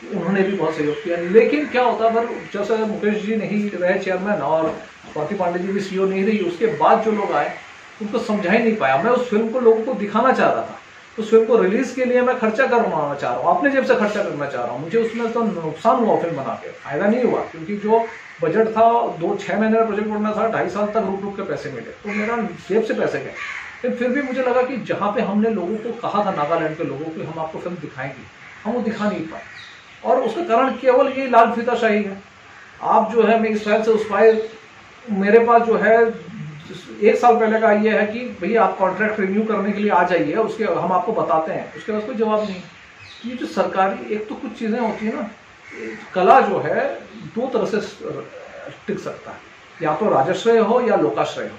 उन्होंने भी बहुत सहयोग किया। लेकिन क्या होता है, जैसे मुकेश जी नहीं रहे चेयरमैन और स्वाति पांडे जी भी सीईओ नहीं रही, उसके बाद जो लोग आए उनको समझा ही नहीं पाया। मैं उस फिल्म को लोगों को दिखाना चाह रहा था, उस फिल्म को रिलीज के लिए मैं खर्चा करवाना चाह रहा हूँ, अपने जेब से खर्चा करना चाह रहा हूँ। मुझे उसमें तो नुकसान हुआ फिल्म बना के, फायदा नहीं हुआ, क्योंकि जो बजट था 2-6 महीने का प्रोजेक्ट बनना था, 2.5 साल तक रुक के पैसे मिले, तो मेरा जेब से पैसे गए। लेकिन फिर भी मुझे लगा कि जहाँ पे हमने लोगों को कहा था, नागालैंड के लोगों को हम आपको फिल्म दिखाएंगे, हम वो दिखा नहीं पाए। और उसका कारण केवल ये लाल फीताशाही है। आप जो है, मैं इस फाइल से उस फाइल, मेरे पास जो है 1 साल पहले का ये है कि भैया आप कॉन्ट्रैक्ट रिन्यू करने के लिए आ जाइए, उसके हम आपको बताते हैं, उसके बाद कोई जवाब नहीं। ये जो सरकारी, एक तो कुछ चीज़ें होती है ना, कला जो है 2 तरह से टिक सकता है, या तो राजश्रय हो या लोकाश्रय हो।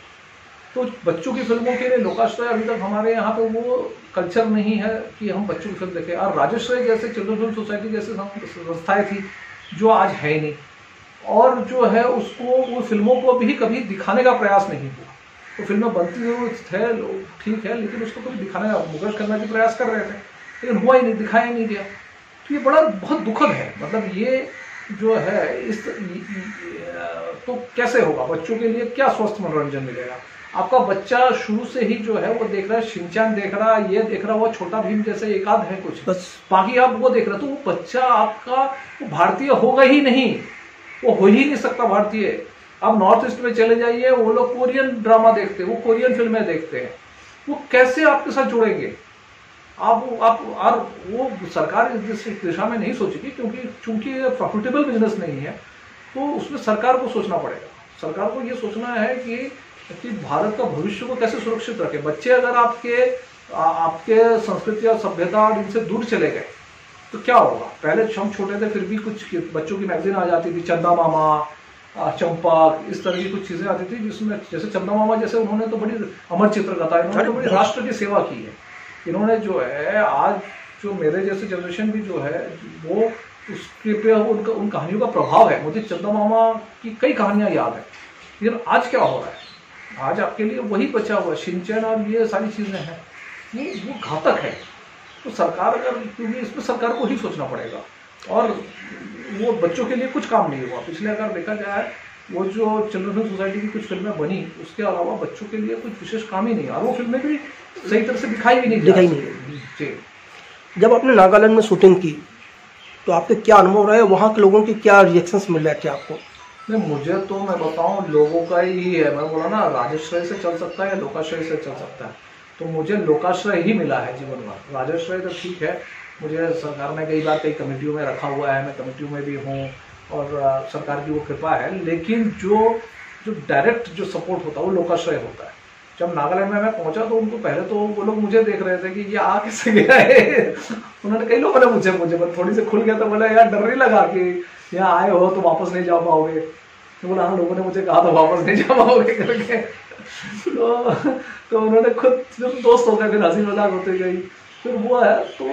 तो बच्चों की फिल्मों के लिए लोकाश्रय अभी तक हमारे यहाँ पे वो कल्चर नहीं है कि हम बच्चों की फिल्म देखें, और राजश्रय जैसे चिल्ड्रन फिल्म सोसाइटी जैसे संस्थाएं थी जो आज है ही नहीं, और जो है उसको, वो फिल्मों को भी कभी दिखाने का प्रयास नहीं हुआ। तो फिल्में बनती जरूर थे, ठीक है, लेकिन उसको कभी दिखाने का, मुकेश खन्ना जी प्रयास कर रहे थे, लेकिन हुआ ही नहीं, दिखाया ही नहीं गया। तो ये बहुत दुखद है। मतलब ये जो है तो कैसे होगा बच्चों के लिए, क्या स्वस्थ मनोरंजन मिलेगा? आपका बच्चा शुरू से ही जो है वो देख रहा है, शिनचैन देख रहा है, ये देख रहा है, वो छोटा भीम जैसे एक आध है कुछ, बस बाकी आप वो देख रहे, तो वो बच्चा आपका वो भारतीय होगा ही नहीं, वो हो ही नहीं सकता भारतीय। आप नॉर्थ ईस्ट में चले जाइए, वो लोग कोरियन ड्रामा देखते हैं, वो कोरियन फिल्में देखते हैं, वो कैसे आपके साथ जुड़ेंगे? आप और वो सरकार इस दिशा में नहीं सोचेगी, क्योंकि चूंकि प्रॉफिटेबल बिजनेस नहीं है, तो उसमें सरकार को सोचना पड़ेगा। सरकार को ये सोचना है कि भारत का भविष्य को कैसे सुरक्षित रखे। बच्चे अगर आपके संस्कृति और सभ्यता और इनसे दूर चले गए तो क्या होगा? पहले हम छोटे थे फिर भी कुछ बच्चों की मैगजीन आ जाती थी, चंदा मामा, चंपक, इस तरह की कुछ चीजें आती थी, जिसमें जैसे चंदा मामा जैसे उन्होंने तो बड़ी अमर चित्रकथा, इन्होंने तो बड़ी राष्ट्र की सेवा की है। इन्होंने जो है आज जो मेरे जैसे जनरेशन भी जो है वो उसके पे उन कहानियों का प्रभाव है। मुझे चंदा मामा की कई कहानियां याद है, लेकिन आज क्या हो रहा है? आज आपके लिए वही बचा हुआ शिनचैन और ये सारी चीजें हैं, वो घातक है। तो सरकार अगर, क्योंकि इसमें सरकार को ही सोचना पड़ेगा, और वो बच्चों के लिए कुछ काम नहीं हुआ। पिछले अगर देखा जाए वो जो चिल्ड्रन सोसाइटी की कुछ फिल्में बनी, उसके अलावा बच्चों के लिए कुछ विशेष काम ही नहीं, और वो फिल्में भी सही तरह से दिखाई भी नहीं जी। जब आपने नागालैंड में शूटिंग की तो आपके क्या अनुभव रहे, वहाँ के लोगों के क्या रिएक्शंस मिल रहे थे आपको? नहीं, मुझे तो मैं बताऊं लोगों का ही है। मैं बोला ना, राजश्रय से चल सकता है या लोकाश्रय से चल सकता है, तो मुझे लोकाश्रय ही मिला है जीवन भर। राजश्रय तो ठीक है, मुझे सरकार ने कई बार कई कमेटियों में रखा हुआ है, मैं कमेटियों में भी हूँ और सरकार की वो कृपा है, लेकिन जो डायरेक्ट जो सपोर्ट होता है वो लोकाश्रय होता है। जब नागालैंड में मैं पहुंचा तो उनको पहले तो वो लोग मुझे देख रहे थे कि ये आ कैसे गया है। उन्होंने, कई लोगों ने मुझे थोड़ी सी खुल गया तो बोला यार डर नहीं लगा कि यहाँ आए हो तो वापस नहीं जा पाओगे? तो बोला हाँ, लोगों ने मुझे कहा था वापस नहीं जा पाओगे करके। तो उन्होंने खुद जब दोस्त हो गए, फिर हंसी मजाक होते गई, फिर वो है, तो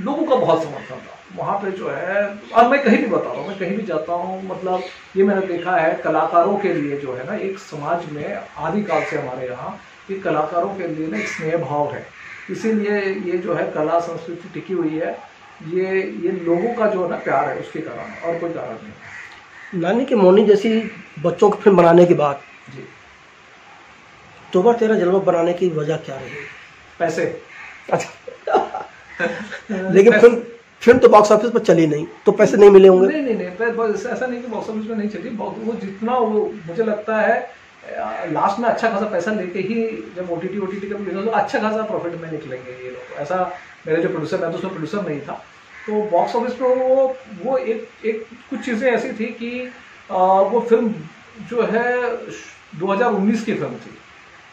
लोगों का बहुत समर्थन था वहाँ पे जो है। और मैं कहीं भी बता रहा हूँ, मैं कहीं भी जाता हूँ, मतलब ये मैंने देखा है कलाकारों के लिए जो है ना, एक समाज में आदिकाल से हमारे यहाँ ये कलाकारों के लिए ना एक स्नेह भाव है। इसीलिए ये जो है कला संस्कृति टिकी हुई है, ये लोगों का जो है ना प्यार है, उसके कारण, और कोई कारण नहीं। नानी के मोनी जैसी बच्चों की फिल्म बनाने के बाद जी, तोबा तेरा जलवा बनाने की वजह क्या रही? पैसे। अच्छा। लेकिन फिल्म तो बॉक्स ऑफिस पर चली नहीं, तो पैसे नहीं मिले होंगे? नहीं, ऐसा नहीं कि बॉक्स ऑफिस में नहीं चली, वो जितना वो मुझे लगता है लास्ट में अच्छा खासा पैसा लेके ही, जब ओटीटी का भी तो अच्छा खासा प्रॉफिट में निकलेंगे ये लोग। ऐसा मेरे जो प्रोड्यूसर, मैं तो उसमें प्रोड्यूसर नहीं था, तो बॉक्स ऑफिस पर वो एक कुछ चीज़ें ऐसी थी कि वो फिल्म जो है 2019 की फिल्म थी,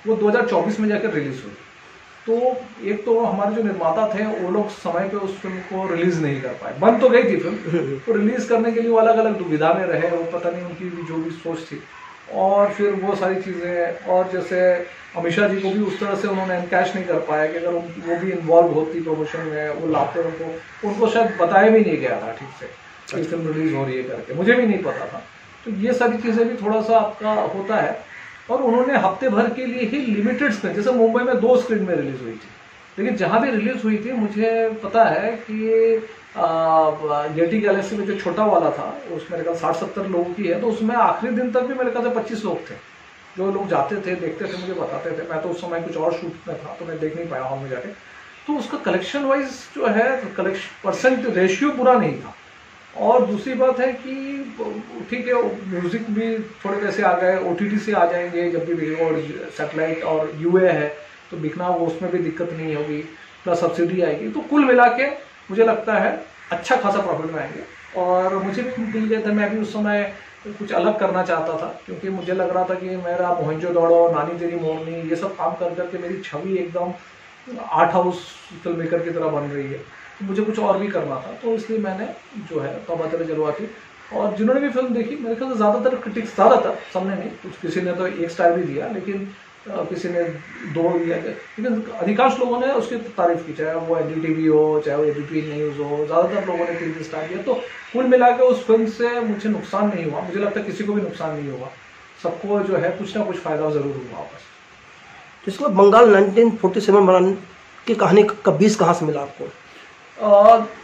वो 2024 में जाकर रिलीज हुई। तो एक तो हमारे जो निर्माता थे वो लोग समय पे उस फिल्म को रिलीज नहीं कर पाए, बन तो गई थी फिल्म, तो रिलीज करने के लिए वो अलग अलग दुविधा में रहे, वो पता नहीं उनकी जो भी सोच थी, और फिर वो सारी चीज़ें, और जैसे अमीषा जी को भी उस तरह से उन्होंने एनकैश नहीं कर पाया कि अगर वो भी इन्वॉल्व होती प्रमोशन में, वो लाते उनको शायद बताया भी नहीं गया था ठीक से कि फिल्म रिलीज हो रही है करके, मुझे भी नहीं पता था। तो ये सारी चीज़ें भी थोड़ा सा आपका होता है। और उन्होंने हफ्ते भर के लिए ही लिमिटेड स्क्रीन, जैसे मुंबई में 2 स्क्रीन में रिलीज हुई थी, लेकिन जहाँ भी रिलीज हुई थी मुझे पता है कि जेटी गैलेक्सी में जो छोटा वाला था उसमें मेरे ख्याल 60-70 लोगों की है, तो उसमें आखिरी दिन तक भी मेरे ख्याल से 25 लोग थे जो लोग जाते थे, देखते थे, मुझे बताते थे। मैं तो उस समय कुछ और शूट में था तो मैं देख नहीं पाया हॉल में जाके। तो उसका कलेक्शन वाइज जो है परसेंट रेशियो बुरा नहीं था। और दूसरी बात है कि ठीक है, म्यूजिक भी थोड़े पैसे आ गए, ओटीटी से आ जाएंगे जब भी, और सैटेलाइट और यूए है तो बिकना, वो उसमें भी दिक्कत नहीं होगी, प्लस सब्सिडी आएगी, तो कुल मिला के मुझे लगता है अच्छा खासा प्रॉफिट में आएंगे। और मुझे भी मिल गए थे, मैं भी उस समय कुछ अलग करना चाहता था, क्योंकि मुझे लग रहा था कि मेरा मोहनजोदड़ो, नानी तेरी मोरनी, ये सब काम कर करके मेरी छवि एकदम आर्ट हाउस फिल्म मेकर की तरह बन रही है, तो मुझे कुछ और भी करना था। तो इसलिए मैंने जो है तौबा तेरा जलवा की, और जिन्होंने भी फिल्म देखी मेरे ख्याल से ज़्यादातर क्रिटिक्स, ज़्यादातर, सबने नहीं, कुछ किसी ने तो 1 स्टार भी दिया, लेकिन किसी ने 2 दिया, लेकिन अधिकांश लोगों ने उसकी तारीफ की, चाहे वो एनडीटीवी हो, चाहे वो एबीपी न्यूज़ हो, ज़्यादातर लोगों ने 3 स्टार दिया। तो कुल मिला के उस फिल्म से मुझे नुकसान नहीं हुआ, मुझे लगता है किसी को भी नुकसान नहीं हुआ, सबको जो है कुछ ना कुछ फ़ायदा ज़रूर हुआ बस। इसके बाद बंगाल 1947 बनाने की कहानी का बीज कहाँ से मिला आपको?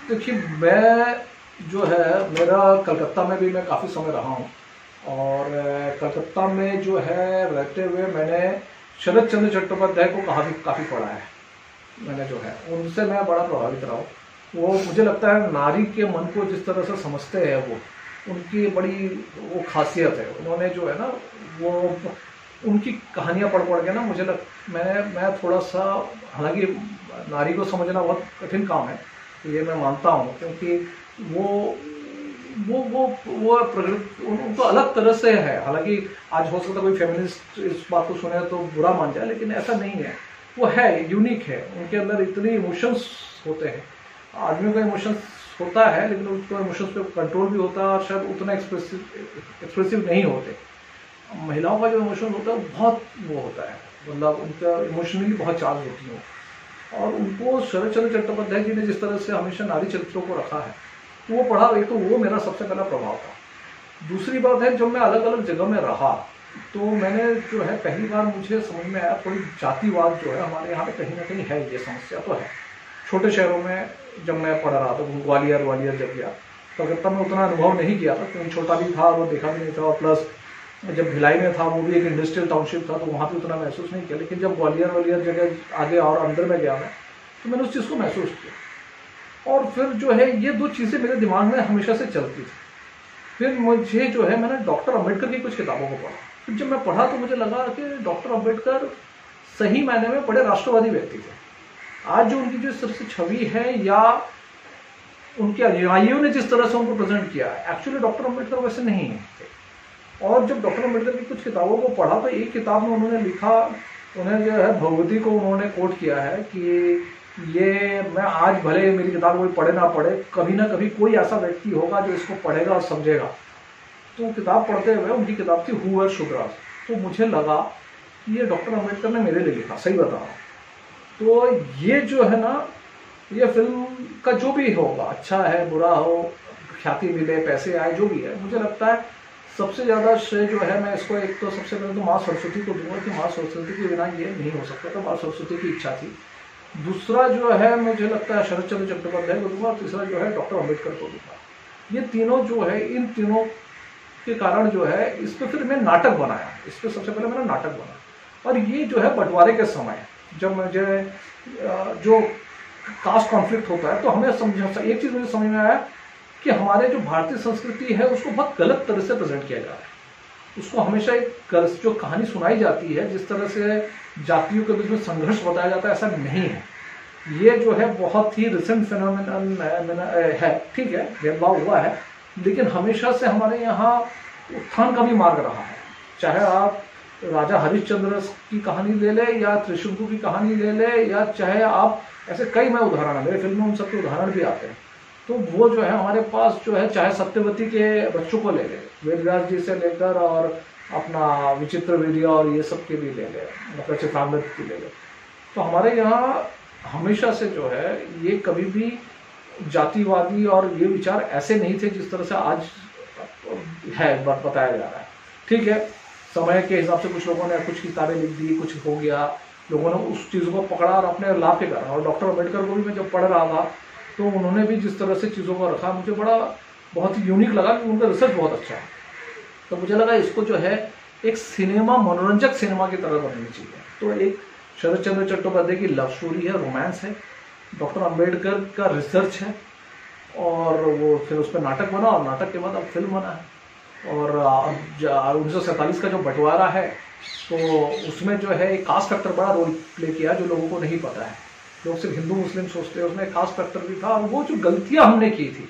देखिए, मैं जो है, मेरा कलकत्ता में भी मैं काफ़ी समय रहा हूँ, और कलकत्ता में जो है रहते हुए मैंने शरद चंद्र चट्टोपाध्याय को काफ़ी पढ़ा है मैंने, जो है उनसे मैं बड़ा प्रभावित रहा हूँ। वो मुझे लगता है नारी के मन को जिस तरह से समझते हैं, वो उनकी बड़ी वो खासियत है। उन्होंने जो है ना, वो उनकी कहानियाँ पढ़ के ना मैं थोड़ा सा, हालांकि नारी को समझना बहुत कठिन काम है, ये मैं मानता हूँ, क्योंकि वो उनको अलग तरह से है। हालांकि आज हो सकता है कोई फेमिनिस्ट इस बात को सुने तो बुरा मान जाए, लेकिन ऐसा नहीं है। वो है, यूनिक है, उनके अंदर इतने इमोशंस होते हैं। आदमियों का इमोशंस होता है, लेकिन उसको इमोशंस पे कंट्रोल भी होता है और शायद उतना एक्सप्रेसिव नहीं होते। महिलाओं का जो इमोशन होता है बहुत वो होता है, मतलब उनका इमोशनली बहुत चार्ज होती है। और उनको शरद चंद्र चट्टोपाध्याय जी ने जिस तरह से हमेशा नारी चरित्रों को रखा है, तो वो पढ़ा, एक तो वो मेरा सबसे पहला प्रभाव था। दूसरी बात है, जब मैं अलग अलग जगह में रहा तो मैंने जो है पहली बार मुझे समझ में आया थोड़ी जातिवाद जो है हमारे यहाँ पे कहीं ना कहीं है, ये समस्या तो है। छोटे शहरों में जब मैं पढ़ रहा था, ग्वालियर जब गया, कलकत्ता में उतना अनुभव नहीं किया था क्योंकि छोटा भी था, वो देखा भी नहीं था, और प्लस जब भिलाई में था, वो भी एक इंडस्ट्रियल टाउनशिप था, तो वहाँ पे उतना महसूस नहीं किया। लेकिन जब ग्वालियर जगह आगे और अंदर में गया मैं, तो मैंने उस चीज़ को महसूस किया। और फिर जो है ये दो चीज़ें मेरे दिमाग में हमेशा से चलती थी। फिर मुझे जो है, मैंने डॉक्टर अम्बेडकर की कुछ किताबों को पढ़ा। फिर जब मैं पढ़ा तो मुझे लगा कि डॉक्टर अम्बेडकर सही मायने में बड़े राष्ट्रवादी व्यक्ति थे। आज जो उनकी जो इस तरह से छवि है, या उनके अनुयायियों ने जिस तरह से उनको प्रेजेंट किया है, एक्चुअली डॉक्टर अम्बेडकर वैसे नहीं है। और जब डॉक्टर अम्बेडकर की कुछ किताबों को पढ़ा तो एक किताब में उन्होंने लिखा, उन्हें जो है भगवती को उन्होंने कोट किया है कि ये मैं आज भले मेरी किताब कोई पढ़े ना पढ़े, कभी ना कभी कोई ऐसा व्यक्ति होगा जो इसको पढ़ेगा और समझेगा। तो किताब पढ़ते हुए, उनकी किताब थी हु वर शूद्रास, तो मुझे लगा कि ये डॉक्टर अम्बेडकर ने मेरे लिए लिखा, सही बता रहा हूँ। तो ये जो है ना, ये फिल्म का जो भी होगा, अच्छा है बुरा हो, ख्याति मिले, पैसे आए, जो भी है, मुझे लगता है सबसे ज़्यादा श्रेय जो है मैं इसको, एक तो सबसे पहले तो माँ सरस्वती को दूंगा कि माँ सरस्वती के बिना ये नहीं हो सकता था, माँ सरस्वती की इच्छा थी। दूसरा जो है मुझे लगता है शरद चंद्र चट्टोपाध्याय को दूंगा, और तीसरा जो है डॉक्टर अम्बेडकर को दूंगा। ये तीनों जो है, इन तीनों के कारण जो है इस पर फिर मैं नाटक बनाया। इस पर सबसे पहले मैंने नाटक बनाया, और ये जो है बंटवारे के समय जब मुझे जो कास्ट कॉन्फ्लिक्ट होता है, तो हमें एक चीज़ मुझे समझ में आया कि हमारे जो भारतीय संस्कृति है उसको बहुत गलत तरह से प्रेजेंट किया जा रहा है। उसको हमेशा एक जो कहानी सुनाई जाती है, जिस तरह से जातियों के बीच में संघर्ष बताया जाता है, ऐसा नहीं है। ये जो है बहुत ही रिसेंट फिनोमेनन है, ठीक है, भेदभाव हुआ है, लेकिन हमेशा से हमारे यहाँ उत्थान का भी मार्ग रहा है। चाहे आप राजा हरिश्चंद्र की कहानी ले ले, या त्रिशंकु की कहानी ले ले, या चाहे आप ऐसे कई मैं उदाहरण है, मेरे फिल्म में उन सबके उदाहरण भी आते हैं। तो वो जो है हमारे पास जो है, चाहे सत्यवती के बच्चों को ले ले, वेदव्यास जी से लेकर और अपना विचित्र वीर्य और ये सब के भी ले ले, मतलब चित्रामृत की ले ले, तो हमारे यहाँ हमेशा से जो है ये कभी भी जातिवादी और ये विचार ऐसे नहीं थे जिस तरह से आज है बताया जा रहा है। ठीक है, समय के हिसाब से कुछ लोगों ने कुछ किताबें लिख दी, कुछ हो गया, लोगों ने उस चीज़ों को पकड़ा और अपने लाभ के कारण। और डॉक्टर अम्बेडकर को भी मैं जब पढ़ रहा था तो उन्होंने भी जिस तरह से चीज़ों को रखा, मुझे बहुत ही यूनिक लगा कि उनका रिसर्च बहुत अच्छा है। तो मुझे लगा इसको जो है एक सिनेमा, मनोरंजक सिनेमा की तरह बननी चाहिए। तो एक शरद चंद्र चट्टोपाध्याय की लव स्टोरी है, रोमांस है, डॉक्टर अम्बेडकर का रिसर्च है, और वो फिर उस पर नाटक बना, और नाटक के बाद अब फिल्म बना है। और 1947 का जो बंटवारा है, तो उसमें जो है एक कास्ट फैक्टर बड़ा रोल प्ले किया जो लोगों को नहीं पता है। लोग सिर्फ हिंदू मुस्लिम सोचते हैं, उसमें कास्ट फैक्टर भी था। और वो जो गलतियां हमने की थी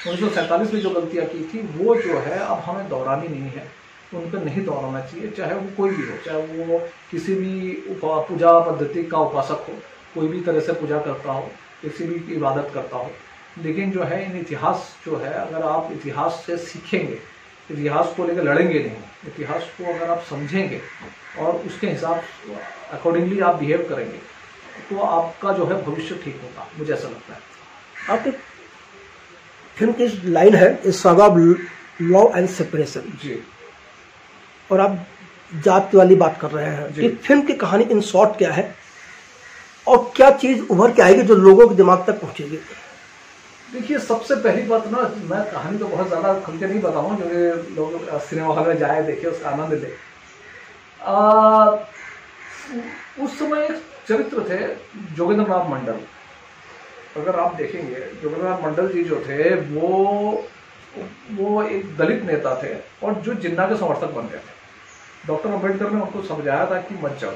1947 में, जो गलतियां की थी, वो जो है अब हमें दोहरानी नहीं है, उन पर नहीं दोहराना चाहिए। चाहे वो कोई भी हो, चाहे वो किसी भी पूजा पद्धति का उपासक हो, कोई भी तरह से पूजा करता हो, किसी भी इबादत करता हो, लेकिन जो है इन इतिहास जो है, अगर आप इतिहास से सीखेंगे, इतिहास को लेकर लड़ेंगे नहीं, इतिहास को अगर आप समझेंगे और उसके हिसाब अकॉर्डिंगली आप बिहेव करेंगे, तो आपका जो है भविष्य ठीक होगा, मुझे ऐसा लगता है। आपके फिल्म की लाइन है, इस सागा लॉ एंड सेपरेशन जी, और आप जात वाली बात कर रहे हैं कि फिल्म की कहानी इन शॉर्ट क्या है और क्या चीज उभर के आएगी जो लोगों के दिमाग तक पहुंचेगी? देखिए, सबसे पहली बात ना, मैं कहानी तो बहुत ज़्यादा खुल के नहीं बताऊँ, क्योंकि लोग सिनेमा हॉल में जाए, देखे, उसका आनंद ले। उस समय एक चरित्र थे जोगेंद्र नाथ मंडल। अगर आप देखेंगे जोगेंद्र नाथ मंडल जी जो थे वो एक दलित नेता थे और जो जिन्ना के समर्थक बन गए थे। डॉक्टर अम्बेडकर ने उनको समझाया था कि मत जाओ,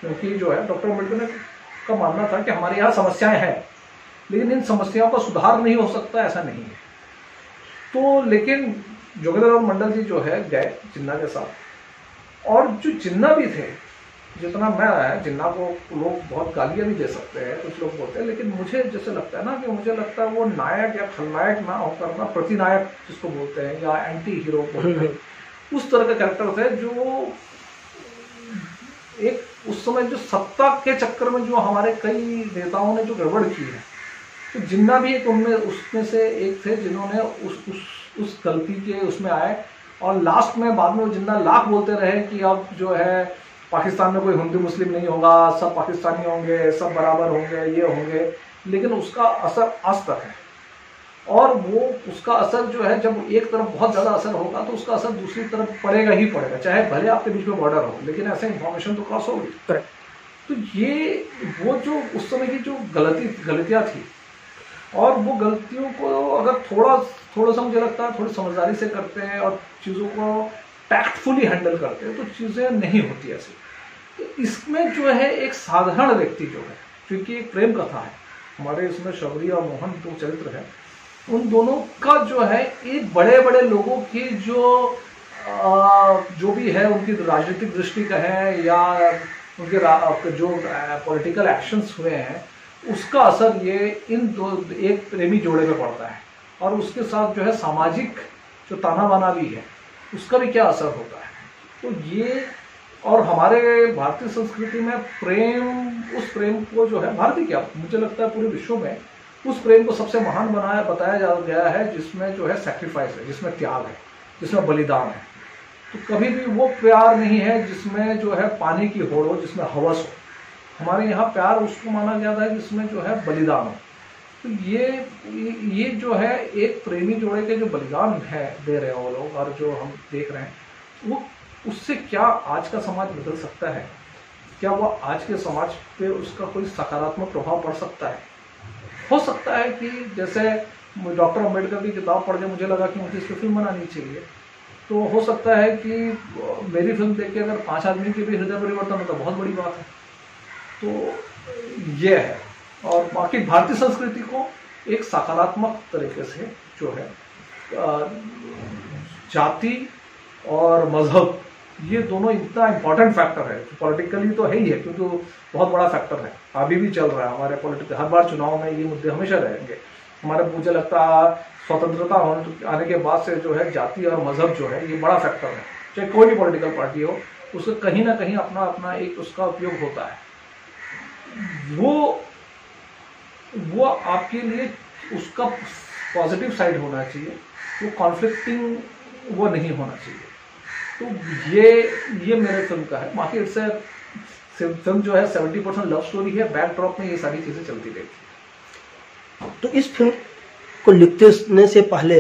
क्योंकि जो है डॉक्टर अम्बेडकर का मानना था कि हमारे यहाँ समस्याएं हैं, लेकिन इन समस्याओं का सुधार नहीं हो सकता, ऐसा नहीं है। तो लेकिन जोगेंद्र नाथ मंडल जी जो है गए जिन्ना के साथ, और जो जिन्ना भी थे, जितना मैं आया जिन्ना को लोग बहुत गालियाँ भी दे सकते हैं, कुछ लोग बोलते हैं, लेकिन मुझे जैसे लगता है ना कि मुझे लगता है वो नायक या खलनायक ना होकर ना प्रतिनायक जिसको बोलते हैं या एंटी हीरो बोलते हैं, उस तरह का कैरेक्टर थे जो एक उस समय जो सत्ता के चक्कर में जो हमारे कई नेताओं ने जो गड़बड़ की है, तो जिन्ना भी एक उनमें उसमें से एक थे जिन्होंने उस गलती के उसमें आए। और लास्ट में बाद में वो जिन्ना लाख बोलते रहे कि अब जो है पाकिस्तान में कोई हिंदू मुस्लिम नहीं होगा, सब पाकिस्तानी होंगे, सब बराबर होंगे, ये होंगे, लेकिन उसका असर आज तक है। और वो उसका असर जो है जब एक तरफ बहुत ज़्यादा असर होगा तो उसका असर दूसरी तरफ पड़ेगा ही पड़ेगा, चाहे भले आपके बीच में बॉर्डर हो, लेकिन ऐसे इंफॉर्मेशन तो क्रॉस होगी। तो ये वो जो उस समय की जो गलतियाँ थी, और वो गलतियों को अगर थोड़ा सा मुझे लगता है थोड़ी समझदारी से करते हैं और चीज़ों को टैक्टफुली हैंडल करते हैं तो चीज़ें नहीं होती ऐसी। तो इसमें जो है एक साधारण व्यक्ति जो है, क्योंकि एक प्रेम कथा है, हमारे इसमें शबरी और मोहन दो चरित्र है, उन दोनं का जो है एक बड़े बड़े लोगों की जो भी है उनकी राजनीतिक दृष्टि का है या उनके जो पॉलिटिकल एक्शंस हुए हैं, उसका असर ये इन दो एक प्रेमी जोड़े पे पड़ता है। और उसके साथ जो है सामाजिक जो ताना बाना भी है उसका भी क्या असर होता है। तो ये और हमारे भारतीय संस्कृति में उस प्रेम को जो है भारतीय क्या मुझे लगता है पूरे विश्व में उस प्रेम को सबसे महान बताया गया है जिसमें जो है सैक्रिफाइस है, जिसमें त्याग है, जिसमें बलिदान है। तो कभी भी वो प्यार नहीं है जिसमें जो है पानी की होड़ हो, जिसमें हवस हो। हमारे यहाँ प्यार उसको माना जाता है जिसमें जो है बलिदान हो। तो ये जो है एक प्रेमी जोड़े के जो बलिदान है दे रहे हैं वो लोग, और जो हम देख रहे हैं वो उससे क्या आज का समाज बदल सकता है, क्या वो आज के समाज पे उसका कोई सकारात्मक प्रभाव पड़ सकता है। हो सकता है कि जैसे डॉक्टर अम्बेडकर की किताब पढ़ के मुझे लगा कि मुझे इस पर फिल्म बनानी चाहिए, तो हो सकता है कि मेरी फिल्म देख के अगर 5 आदमी के भी हृदय परिवर्तन हो तो बहुत बड़ी बात है। तो ये है। और बाकी भारतीय संस्कृति को एक सकारात्मक तरीके से जो है जाति और मजहब ये दोनों इतना इम्पोर्टेंट फैक्टर है, पॉलिटिकली तो है ही है क्योंकि बहुत बड़ा फैक्टर है, अभी भी चल रहा है हमारे पॉलिटिकल, हर बार चुनाव में ये मुद्दे हमेशा रहेंगे हमारे। मुझे लगता है स्वतंत्रता आने के बाद से जो है जाति और मजहब जो है ये बड़ा फैक्टर है, चाहे कोई भी पॉलिटिकल पार्टी हो, उसका कहीं ना कहीं अपना अपना एक उसका उपयोग होता है। वो आपके लिए उसका पॉजिटिव साइड होना चाहिए, वो कॉन्फ्लिक्टिंग वो नहीं होना चाहिए। तो ये मेरे फिल्म का है। बाकी इससे फिल्म जो है 70% लव स्टोरी है, बैकड्रॉप में ये सारी चीज़ें चलती रहती। तो इस फिल्म को लिखने से पहले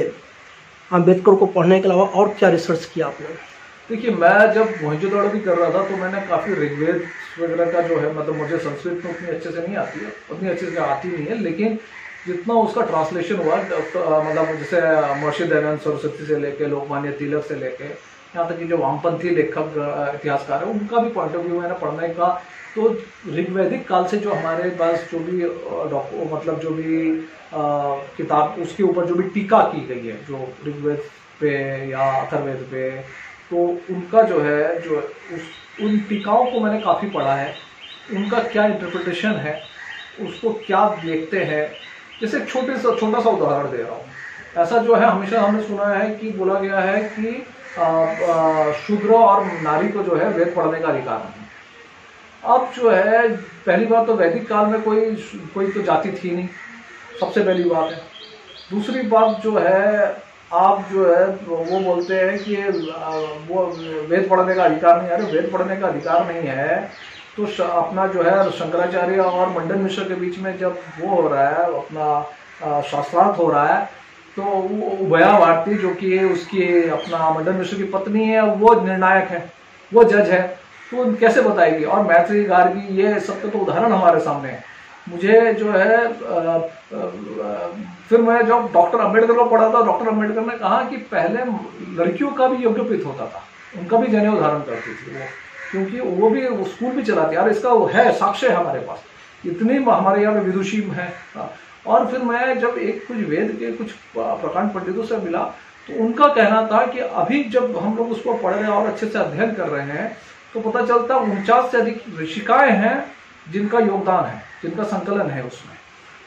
अम्बेडकर को पढ़ने के अलावा और क्या रिसर्च किया आपने? देखिए, मैं जब मोहनजोदड़ो भी कर रहा था तो मैंने काफ़ी ऋग्वेद वगैरह का जो है, मतलब मुझे संस्कृत में उतनी अच्छे से नहीं आती है, उतनी अच्छे से आती नहीं है, लेकिन जितना उसका ट्रांसलेशन हुआ, मतलब जैसे महर्षि दयानंद सरस्वती से लेके लोकमान्य तिलक से लेके यहाँ तक कि जो वामपंथी लेखक इतिहासकार है उनका भी पॉइंट ऑफ व्यू मैंने पढ़ने का। तो ऋग्वैदिक काल से जो हमारे पास जो भी मतलब जो भी किताब उसके ऊपर जो भी टीका की गई है जो ऋग्वेद पे या अथर्ववेद पे, तो उनका जो है जो उन टीकाओं को मैंने काफ़ी पढ़ा है, उनका क्या इंटरप्रिटेशन है, उसको क्या देखते हैं। जैसे छोटा सा उदाहरण दे रहा हूँ, ऐसा जो है हमेशा हमने सुना है कि बोला गया है कि शूद्र और नारी को जो है वेद पढ़ने का अधिकार नहीं। अब जो है पहली बात तो वैदिक काल में कोई तो जाति थी नहीं, सबसे पहली बात है। दूसरी बात जो है, आप जो है वो बोलते हैं कि वो वेद पढ़ने का अधिकार नहीं है। अरे वेद पढ़ने का अधिकार नहीं है तो अपना जो है शंकराचार्य और मंडन मिश्र के बीच में जब वो हो रहा है, अपना शास्त्रार्थ हो रहा है, तो उभया भारती जो कि उसकी अपना मंडन मिश्र की पत्नी है, वो निर्णायक है, वो जज है। तो कैसे बताएगी। और मैत्री गार्गी ये सब तो उदाहरण हमारे सामने है। मुझे जो है फिर मैं जब डॉक्टर अम्बेडकर को पढ़ा था, डॉक्टर अम्बेडकर ने कहा कि पहले लड़कियों का भी यज्ञोपवीत होता था, उनका भी जनेऊ धारण करती थी वो, क्योंकि वो भी स्कूल भी चलाती है। और इसका वो है साक्ष्य है हमारे पास, इतनी हमारे यहाँ पे विदुषी है। और फिर मैं जब कुछ वेद के कुछ प्रकांड पंडितों से मिला तो उनका कहना था कि अभी जब हम लोग उसको पढ़ रहे हैं और अच्छे से अध्ययन कर रहे हैं तो पता चलता 49 से अधिक ऋषिकाएं हैं जिनका योगदान है, जिनका संकलन है उसमें।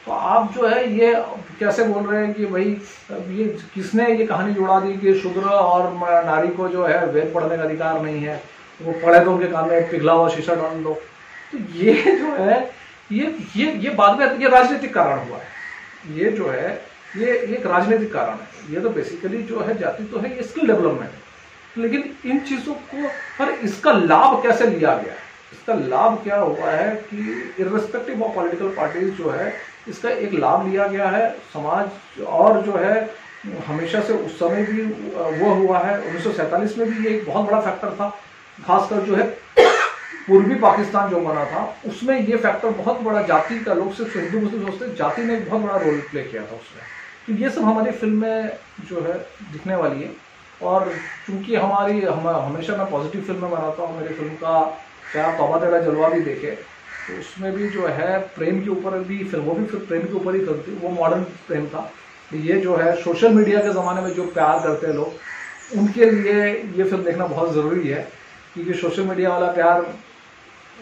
तो आप जो है ये कैसे बोल रहे हैं कि भाई ये किसने ये कहानी जोड़ा दी कि शूद्र और नारी को जो है वेद पढ़ने का अधिकार नहीं है, वो पढ़े तो उनके कान में पिघला हुआ शीशा डाल दो। तो ये जो है ये बाद में ये राजनीतिक कारण हुआ है। ये जो है ये एक राजनीतिक कारण है। ये तो बेसिकली जो है जाति तो है, ये स्किल डेवलपमेंट है, लेकिन इन चीजों को पर इसका लाभ कैसे लिया गया, इसका लाभ क्या हुआ है कि इर्रेस्पेक्टिव ऑफ पॉलिटिकल पार्टीज जो है इसका एक लाभ लिया गया है समाज। और जो है हमेशा से उस समय भी वो हुआ है, 1947 में भी ये एक बहुत बड़ा फैक्टर था, खासकर जो है पूर्वी पाकिस्तान जो बना था उसमें ये फैक्टर बहुत बड़ा, जाति का लोग सिर्फ हिंदू मुस्लिम सोचते, जाति ने एक बहुत बड़ा रोल प्ले किया था उसमें। तो ये सब हमारी फिल्म में जो है दिखने वाली है। और चूंकि हमेशा मैं पॉजिटिव फिल्में बनाता हूँ, मेरी फिल्म का क्या तौबा तेरा जलवा भी देखे तो उसमें भी जो है प्रेम के ऊपर भी फिल्म, वो भी फिर प्रेम के ऊपर ही फिल्म थी, वो मॉडर्न प्रेम था। ये जो है सोशल मीडिया के ज़माने में जो प्यार करते हैं लोग, उनके लिए ये फिल्म देखना बहुत ज़रूरी है, क्योंकि सोशल मीडिया वाला प्यार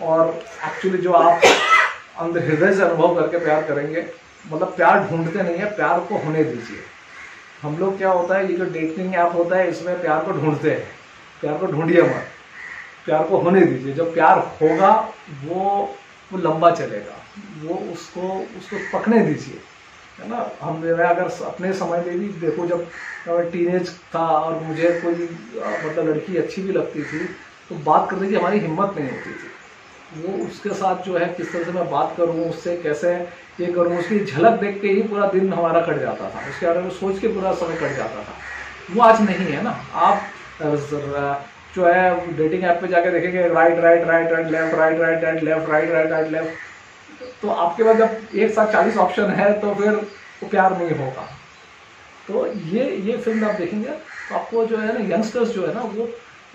और एक्चुअली जो आप अंदर हृदय से अनुभव करके प्यार करेंगे, मतलब प्यार ढूंढते नहीं है, प्यार को होने दीजिए। हम लोग क्या होता है, ये जो डेटिंग ऐप होता है इसमें प्यार को ढूंढते हैं, प्यार को ढूंढिए मत, प्यार को होने दीजिए। जब प्यार होगा वो लंबा चलेगा, वो उसको पकने दीजिए, है ना। मैं अगर अपने समय में भी देखो, जब मैं टीनेज था और मुझे कोई मतलब लड़की अच्छी भी लगती थी तो बात करने की हमारी हिम्मत नहीं होती थी। वो उसके साथ जो है किस तरह से मैं बात करूँ, उससे कैसे ये करूँ, उसकी झलक देख के ही पूरा दिन हमारा कट जाता था, उसके बारे में सोच के पूरा समय कट जाता था। वो आज नहीं है ना। आप जो है डेटिंग ऐप पे जाके देखेंगे right right right right left, right right right left, right right right left, तो आपके पास जब एक साथ 40 ऑप्शन है तो फिर वो प्यार नहीं होगा। तो ये फिल्म आप देखेंगे तो आपको जो है ना यंगस्टर्स जो है ना वो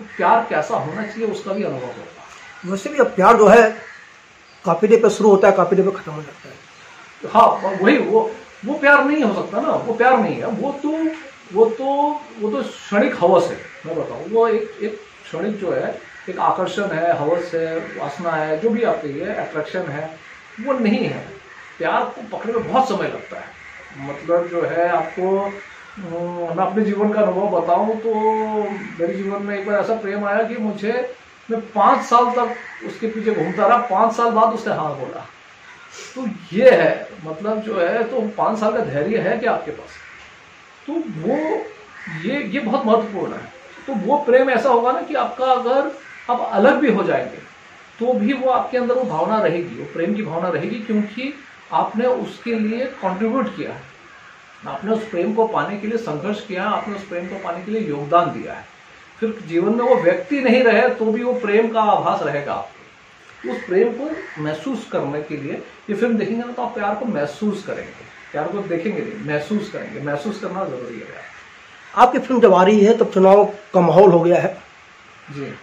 प्यार कैसा होना चाहिए उसका भी अनुभव होगा। वैसे भी अब प्यार जो है काफी देर पे शुरू होता है, काफी देर पे खत्म हो जाता है। हाँ वही वो प्यार नहीं हो सकता ना, वो प्यार नहीं है, वो तो क्षणिक हवस है। मैं बताऊँ वो एक क्षणिक जो है एक आकर्षण है, हवस है, वासना है, जो भी आप कहिए अट्रैक्शन है, वो नहीं है। प्यार को पकड़ने में बहुत समय लगता है। मतलब जो है आपको मैं अपने जीवन का अनुभव बताऊं तो मेरे जीवन में एक बार ऐसा प्रेम आया कि मैं 5 साल तक उसके पीछे घूमता रहा, 5 साल बाद उसने हाँ बोला। तो ये है मतलब जो है, तो 5 साल का धैर्य है कि आपके पास, तो वो ये बहुत महत्वपूर्ण है। तो वो प्रेम ऐसा होगा ना कि आपका अगर आप अलग भी हो जाएंगे तो भी वो आपके अंदर वो भावना रहेगी, वो प्रेम की भावना रहेगी, क्योंकि आपने उसके लिए कंट्रीब्यूट किया है, आपने उस प्रेम को पाने के लिए संघर्ष किया, आपने उस प्रेम को पाने के लिए योगदान दिया है। फिर जीवन में वो व्यक्ति नहीं रहे तो भी वो प्रेम का आभास रहेगा आपको। उस प्रेम को महसूस करने के लिए ये फिल्म देखेंगे ना तो आप प्यार को महसूस करेंगे, प्यार को देखेंगे नहीं, महसूस करेंगे। महसूस करना जरूरी है। आपकी फिल्म जब आ रही है तब चुनाव का माहौल हो गया है जी,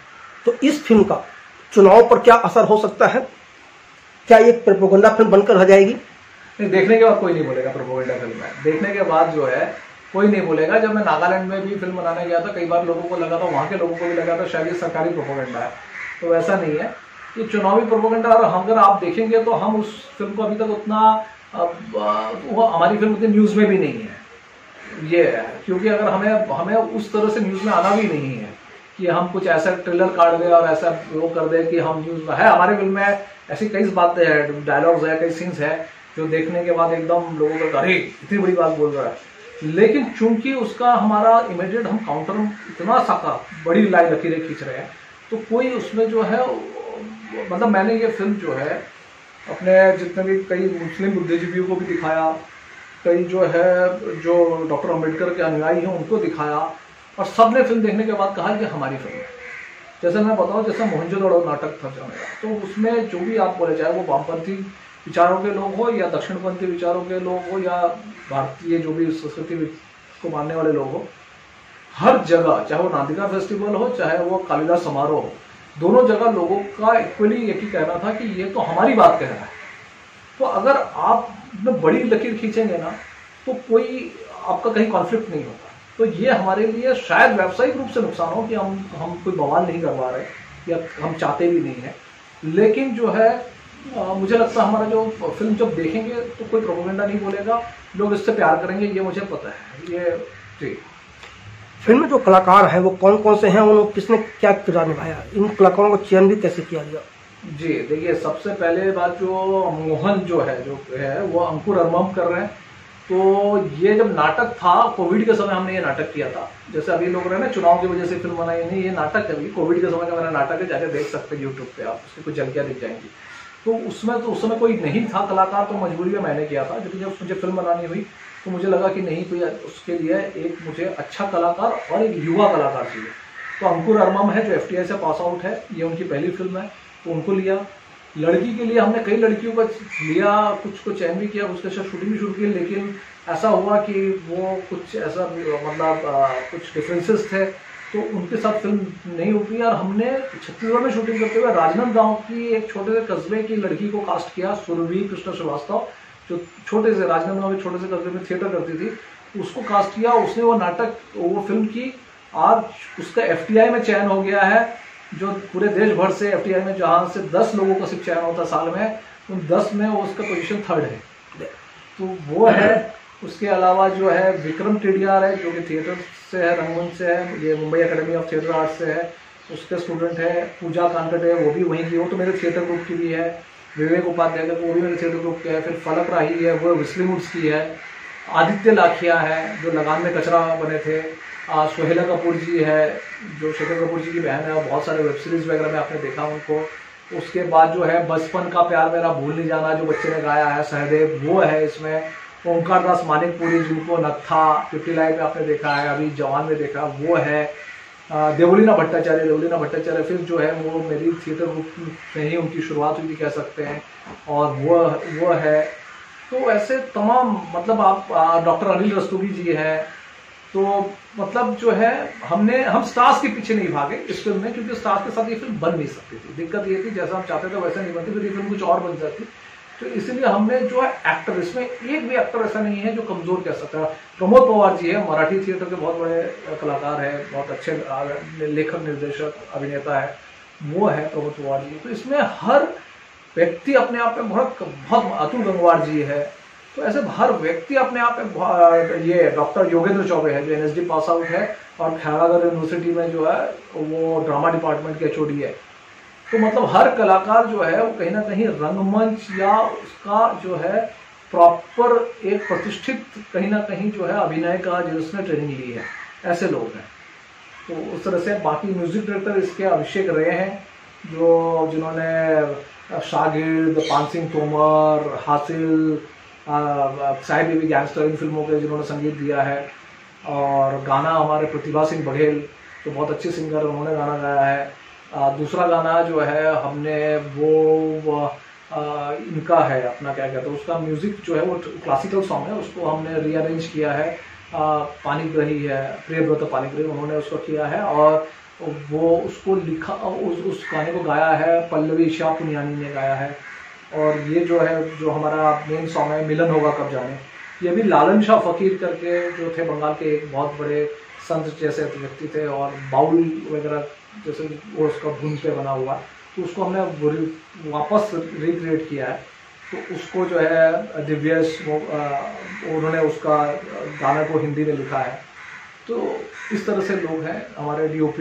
तो इस फिल्म का चुनाव पर क्या असर हो सकता है? क्या ये प्रोपेगेंडा फिल्म बनकर रह जाएगी? नहीं, देखने के बाद कोई नहीं बोलेगा प्रोपेगेंडा फिल्म है। देखने के बाद जो है कोई नहीं बोलेगा। जब मैं नागालैंड में भी फिल्म बनाने गया था, कई बार लोगों को लगा था, वहाँ के लोगों को भी लगा था शायद ये सरकारी प्रोपेगेंडा है, तो ऐसा नहीं है, ये चुनावी प्रोपेगेंडा। और अगर आप देखेंगे तो हम उस फिल्म को अभी तक उतना हमारी फिल्म उतनी न्यूज़ में भी नहीं है, ये है। क्योंकि अगर हमें उस तरह से न्यूज़ में आना भी नहीं है कि हम कुछ ऐसा ट्रेलर काट दें और ऐसा वो कर दें कि हम न्यूज़ में है। हमारी फिल्म में ऐसी कई बातें हैं, डायलॉग्स है, कई सीन्स है जो देखने के बाद एकदम लोगों को अरे इतनी बड़ी बात बोल रहा है, लेकिन चूंकि उसका हमारा इमीडिएट हम काउंटर इतना साका बड़ी लाइन लकीरें खींच रहे हैं, तो कोई उसमें जो है मतलब मैंने ये फिल्म जो है अपने जितने भी कई मुस्लिम बुद्धिजीवियों को भी दिखाया, कई जो डॉक्टर अम्बेडकर के अनुयायी हैं उनको दिखाया, और सबने फिल्म देखने के बाद कहा कि हमारी फिल्म है। जैसे मैं बताऊँ, जैसे मोहनजोदड़ो नाटक था जो मेरा, तो उसमें जो भी आप बोले, चाहे वो वामपंथी विचारों के लोग हो या दक्षिणपंथी विचारों के लोग हो या भारतीय जो भी संस्कृति को मानने वाले लोग हो, हर जगह, चाहे वो नांदिका फेस्टिवल हो चाहे वो कालिदास समारोह हो, दोनों जगह लोगों का इक्वली एक ही कहना था कि ये तो हमारी बात कह रहा है। तो अगर आप बड़ी लकीर खींचेंगे ना तो कोई आपका कहीं कॉन्फ्लिक्ट नहीं होगा। तो ये हमारे लिए शायद व्यावसायिक रूप से नुकसान हो कि हम कोई बवाल नहीं करवा रहे या हम चाहते भी नहीं है, लेकिन जो है मुझे लगता है हमारा जो फिल्म जब देखेंगे तो कोई प्रोपेगेंडा नहीं बोलेगा, लोग इससे प्यार करेंगे, ये मुझे पता है। ये जी, फिल्म में जो कलाकार हैं वो कौन कौन से हैं, उन्होंने किसने क्या किरदार निभाया, इन कलाकारों का चयन भी कैसे किया गया? जी देखिए, सबसे पहले बात, जो मोहन जो है वो अंकुर अरमम कर रहे हैं। तो ये जब नाटक था, कोविड के समय हमने ये नाटक किया था। जैसे अभी लोग रहे ना चुनाव की वजह से फिल्म बनाई नहीं, ये नाटक है, कोविड के समय का मेरा नाटक है, जाके देख सकते हैं यूट्यूब पे आप, उसकी कुछ झलकियाँ दिख जाएंगी। तो उस समय कोई नहीं था कलाकार, तो मजबूरी में मैंने किया था। लेकिन जब मुझे फिल्म बनानी हुई तो मुझे लगा कि नहीं, कोई उसके लिए एक मुझे अच्छा कलाकार और एक युवा कलाकार चाहिए। तो अंकुर अरमम है जो FTI से पास आउट है, ये उनकी पहली फिल्म है, तो उनको लिया। लड़की के लिए हमने कई लड़कियों को लिया, कुछ को चयन भी किया, उसके साथ शूटिंग भी शुरू की, लेकिन ऐसा हुआ कि वो कुछ ऐसा मतलब कुछ डिफरेंसेस थे, तो उनके साथ फिल्म नहीं हो पाई। और हमने छत्तीसगढ़ में शूटिंग करते हुए राजनांदगांव की एक छोटे से कस्बे की लड़की को कास्ट किया, सुरभि कृष्ण श्रीवास्तव, जो छोटे से राजनांदगांव के छोटे से कस्बे में थिएटर करती थी, उसको कास्ट किया। उसने वो फिल्म की, आज उसका FTI में चयन हो गया है, जो पूरे देश भर से FTI में जहाँ से 10 लोगों का सिर्फ चयन होता साल में, उन 10 में वो उसका पोजीशन 3rd है, तो वो है। उसके अलावा जो है विक्रम टिडियार है, जो कि थिएटर से है, रंगमंच से है, ये Mumbai academy of theatre arts से है, उसके स्टूडेंट है। पूजा कांकट है, वो भी वहीं की, वो तो मेरे थिएटर ग्रुप की भी है। विवेक उपाध्याय है, वो भी मेरे थिएटर ग्रुप के है। फिर फलक राही है, वो विस्लिंग वुड्स की है। आदित्य लाखिया है, जो लगान में कचरा बने थे। सोहेला कपूर जी है, जो शेखर कपूर जी की बहन है, और बहुत सारे वेब सीरीज वगैरह में आपने देखा उनको। उसके बाद जो है बचपन का प्यार मेरा भूल नहीं जाना, जो बच्चे ने गाया है, सहदेव, वो है इसमें। ओंकार दास मानिकपुरी, जिनको नत्था 50 लाइफ में आपने देखा है, अभी जवान में देखा, वो है। देवलीना भट्टाचार्य फिर जो है वो मेरी थिएटर ग्रुप में ही उनकी शुरुआत हुई थी कह सकते हैं, और वो है। तो ऐसे तमाम, मतलब आप डॉक्टर अनिल रस्तोगी जी है। तो मतलब जो है हम स्टार्स के पीछे नहीं भागे इस फिल्म में, क्योंकि स्टार्स के साथ ये फिल्म बन नहीं सकती थी। दिक्कत ये थी जैसा हम चाहते थे वैसा नहीं बनती, फिर ये फिल्म कुछ और बन जाती। तो इसलिए हमने जो है एक्टर, इसमें एक भी एक्टर ऐसा नहीं है जो कमजोर कह सकता है। प्रमोद पवार जी है, मराठी थिएटर के बहुत बड़े कलाकार है, बहुत अच्छे लेखक, निर्देशक, अभिनेता है, वो है प्रमोद पवार जी। तो इसमें हर व्यक्ति अपने आप में बहुत, अतुल गंगवार जी है। तो ऐसे हर व्यक्ति अपने आप में, ये डॉक्टर योगेंद्र चौबे है जो NSD पास आउट है और खैरागढ़ यूनिवर्सिटी में जो है वो ड्रामा डिपार्टमेंट के HOD है। तो मतलब हर कलाकार जो है वो कहीं ना कहीं रंगमंच या उसका जो है प्रॉपर एक प्रतिष्ठित कहीं ना कहीं जो है अभिनय का जिसने ट्रेनिंग ली है, ऐसे लोग हैं। तो उस तरह से बाकी म्यूजिक डायरेक्टर इसके अभिषेक रे हैं, जिन्होंने शागिर्द, पान सिंह तोमर, हासिल, साहिब बेबी गैंगस्टर, इन फिल्मों के जिन्होंने संगीत दिया है। और गाना हमारे प्रतिभा सिंह बघेल, तो बहुत अच्छे सिंगर, उन्होंने गाना गाया है। दूसरा गाना जो है हमने वो इनका है, अपना क्या कहते हैं, उसका म्यूजिक जो है वो क्लासिकल सॉन्ग है, उसको हमने रीअरेंज किया है। पानिग्रही है, प्रियव्रत पानिग्रही, उन्होंने उसको किया है। और वो उसको लिखा, उस गाने को गाया है पल्लवी शाह पुनियानी ने गाया है। और ये जो है जो हमारा मेन सॉन्ग है, मिलन होगा कब जाने, ये भी लालन शाह फकीर करके जो थे बंगाल के एक बहुत बड़े संत जैसे व्यक्ति थे, और बाउल वगैरह जैसे वो उसका धुन पे बना हुआ, तो उसको हमने वापस रिक्रिएट किया है। तो उसको जो है दिव्येश, उन्होंने उसका गाना को हिंदी में लिखा है। तो इस तरह से लोग हैं हमारे। DOP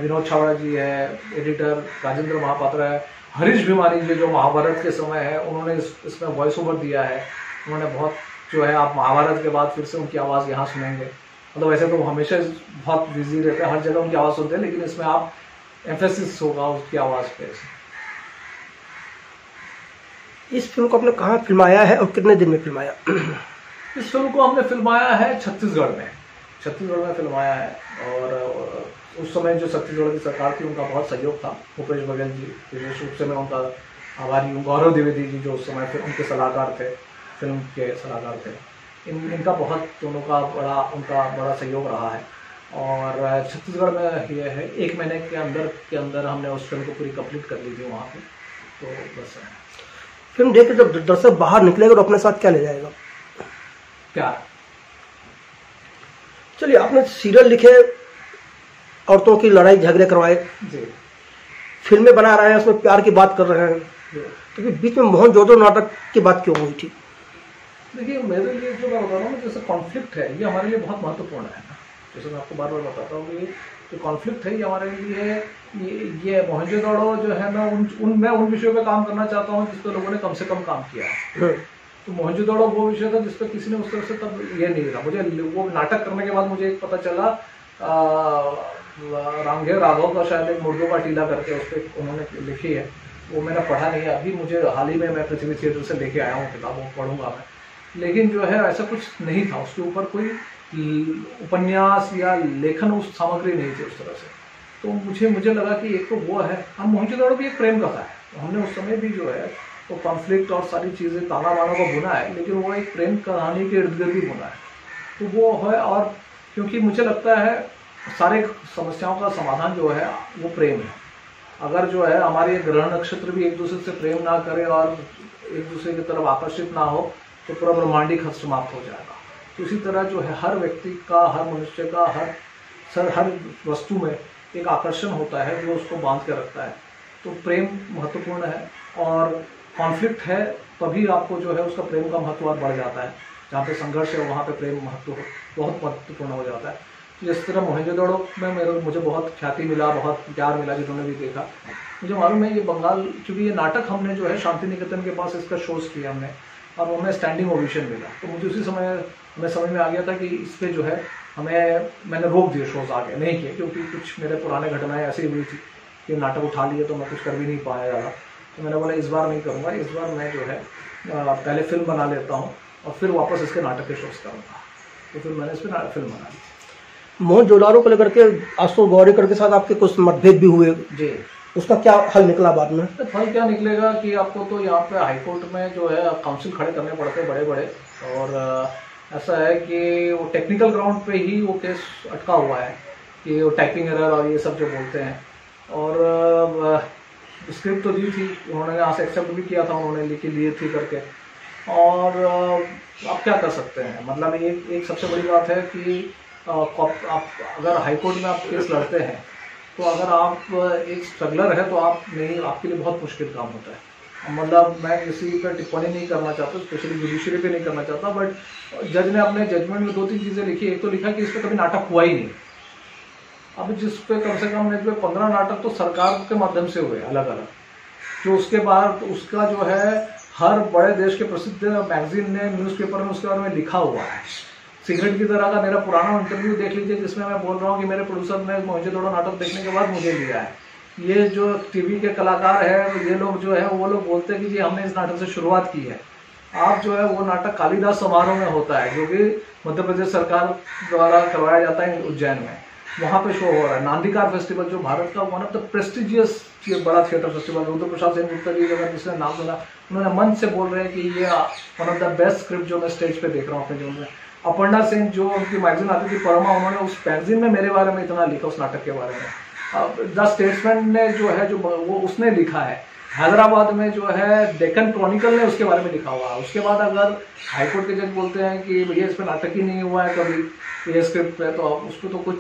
विनोद छावड़ा जी है, एडिटर राजेंद्र महापात्र है, हरीश भिमानी जी जो महाभारत के समय है, उन्होंने इसमें वॉइस ओवर दिया है। उन्होंने बहुत जो है, आप महाभारत के बाद फिर से उनकी आवाज़ यहाँ सुनेंगे। मतलब वैसे तो हमेशा बहुत बिजी रहते हैं, हर जगह उनकी आवाज़ सुनते हैं, लेकिन इसमें आप एम्फेसिस होगा उसकी आवाज़ पे। इस फिल्म को आपने कहाँ फिल्माया है और कितने दिन में फिल्माया? इस फिल्म को हमने फिल्माया है छत्तीसगढ़ में फिल्माया है। और उस समय जो छत्तीसगढ़ की सरकार थी उनका बहुत सहयोग था। भूपेश बघेल जी, विशेष रूप से मैं उनका आभारी हूँ। गौरव द्विवेदी जी जो उस समय फिर उनके सलाहकार थे, फिल्म के सलाहकार थे, इनका बहुत दोनों का उनका बड़ा सहयोग रहा है। और छत्तीसगढ़ में ये है 1 महीने के अंदर हमने उस फिल्म को पूरी कंप्लीट कर ली थी वहाँ पे। तो बस फिल्म देख के जब दर्शक बाहर निकलेगा तो अपने साथ क्या ले जाएगा? प्यार। चलिए, आपने सीरियल लिखे, औरतों की लड़ाई झगड़े करवाए जी, फिल्में बना रहे हैं, उसमें प्यार की बात कर रहे हैं, तो बीच में मोहनजोदड़ो नाटक की बात क्यों हुई थी? देखिए, मेरे लिए जो मैं बता रहा हूँ, जैसे कॉन्फ्लिक्ट है ये हमारे लिए बहुत महत्वपूर्ण है ना। जैसे मैं आपको बार बार बताता हूँ कि जो कॉन्फ्लिक्ट है ये हमारे लिए ये मोहनजोदड़ो जो है, मैं उन विषयों पे काम करना चाहता हूँ जिस पर लोगों ने कम से कम काम किया है। तो मोहनजोदड़ो वो विषय था जिस पर किसी ने उस तरह से तब ये नहीं था। मुझे वो नाटक करने के बाद मुझे एक पता चला, रामघेर राघव का शायद एक मुर्दों का टीला करके उस पर उन्होंने लिखी है, वो मैंने पढ़ा नहीं है अभी। मुझे हाल ही में मैं पृथ्वी थिएटर से लेके आया हूँ किताब, वो पढ़ूंगा मैं। लेकिन जो है ऐसा कुछ नहीं था, उसके ऊपर कोई उपन्यास या लेखन उस सामग्री नहीं थी उस तरह से। तो मुझे लगा कि एक तो वो है, हम मोहनजोदड़ो भी एक प्रेम कथा है, तो हमने उस समय भी जो है वो कॉन्फ्लिक्ट और सारी चीज़ें ताना बाना को बुना है, लेकिन वो एक प्रेम कहानी के इर्द गिर्द भी बुना है। तो वो है, और क्योंकि मुझे लगता है सारे समस्याओं का समाधान जो है वो प्रेम है। अगर जो है हमारे ग्रह नक्षत्र भी एक दूसरे से प्रेम ना करे और एक दूसरे की तरफ आकर्षित ना हो तो पूरा ब्रह्मांड खत समाप्त हो जाएगा। तो इसी तरह जो है हर व्यक्ति का, हर मनुष्य का, हर वस्तु में एक आकर्षण होता है जो उसको बांध के रखता है। तो प्रेम महत्वपूर्ण है, और कॉन्फ्लिक्ट है तभी आपको जो है उसका प्रेम का महत्व और बढ़ जाता है। जहाँ पे संघर्ष है वहाँ पे प्रेम बहुत महत्वपूर्ण हो जाता है। जिस तरह मोहनजोदड़ो में मुझे बहुत ख्याति मिला, बहुत प्यार मिला, जिन्होंने भी देखा। मुझे मालूम है ये बंगाल, क्योंकि ये नाटक हमने जो है शांति निकेतन के पास इसका शोज किया हमने, और हमें स्टैंडिंग ओवेशन मिला। तो मुझे उसी समय हमें समझ में आ गया था कि इस पर जो है मैंने रोक दिए, शोज आगे नहीं किए, क्योंकि कुछ मेरे पुराने घटनाएं ऐसी हुई थी कि नाटक उठा लिए तो मैं कुछ कर भी नहीं पाया ज़्यादा। तो मैंने बोला इस बार नहीं करूँगा, इस बार मैं जो है पहले फिल्म बना लेता हूँ और फिर वापस इसके नाटक के शोज करूँगा। तो फिर मैंने इस पर फिल्म बना ली। मोहनजोदड़ो को लेकर के आशुतोष गोवारिकर के साथ आपके कुछ मतभेद भी हुए जी, उसका क्या हल निकला बाद में? तो फल क्या निकलेगा कि आपको तो यहाँ पे हाईकोर्ट में जो है काउंसिल खड़े करने पड़ते हैं बड़े बड़े, और ऐसा है कि वो टेक्निकल ग्राउंड पे ही वो केस अटका हुआ है कि वो टाइपिंग एरर और ये सब जो बोलते हैं। और स्क्रिप्ट तो दी थी उन्होंने, यहाँ से एक्सेप्ट भी किया था उन्होंने, लिखी लिए थी करके। और आप क्या कर सकते हैं, मतलब एक सबसे बड़ी बात है कि आप अगर हाईकोर्ट में आप केस लड़ते हैं तो अगर आप एक स्ट्रगलर है तो आपके लिए बहुत मुश्किल काम होता है। मतलब मैं किसी पर टिप्पणी नहीं करना चाहता, स्पेशली जुडिशरी पे नहीं करना चाहता, बट जज ने अपने जजमेंट में 2-3 चीज़ें लिखी। एक तो लिखा कि इस पर कभी नाटक हुआ ही नहीं। अब जिस पे कम से कम 15 नाटक तो सरकार के माध्यम से हुए अलग अलग, जो उसके बाद उसका जो है हर बड़े देश के प्रसिद्ध मैगजीन ने, न्यूज़पेपर में उसके बारे में लिखा हुआ है। सिगरेट की तरह का मेरा पुराना इंटरव्यू देख लीजिए जिसमें मैं बोल रहा हूँ कि मेरे प्रोड्यूसर ने मोहनजोदड़ो नाटक देखने के बाद मुझे लिया है। ये जो टीवी के कलाकार है, ये लोग जो है वो लोग बोलते हैं कि जी हमने इस नाटक से शुरुआत की है। आप जो है वो नाटक कालिदास समारोह में होता है जो कि मध्य प्रदेश सरकार द्वारा करवाया जाता है उज्जैन में, वहाँ पे शो हो रहा है। नांदीकार फेस्टिवल जो भारत का वन ऑफ द प्रेस्टिजियस बड़ा थिएटर फेस्टिवल, रुद्र प्रसाद सेन गुप्ता जी अगर जिसने नाम सुना, उन्होंने मंच से बोल रहे हैं कि ये one of the best script जो मैं स्टेज पे देख रहा हूँ अपने जीवन में। अपर्णा सेन जो उनकी मैगजीन आती थी परमा, उन्होंने उस मैगजीन में मेरे बारे में इतना लिखा उस नाटक के बारे में। द स्टेट्समैन ने जो है वो उसने लिखा है। हैदराबाद में जो है डेक्कन क्रॉनिकल ने उसके बारे में लिखा हुआ है। उसके बाद अगर हाईकोर्ट के जज बोलते हैं कि भैया इस पर नाटक ही नहीं हुआ है कभी ये स्क्रिप्ट पे, तो उस पर तो कुछ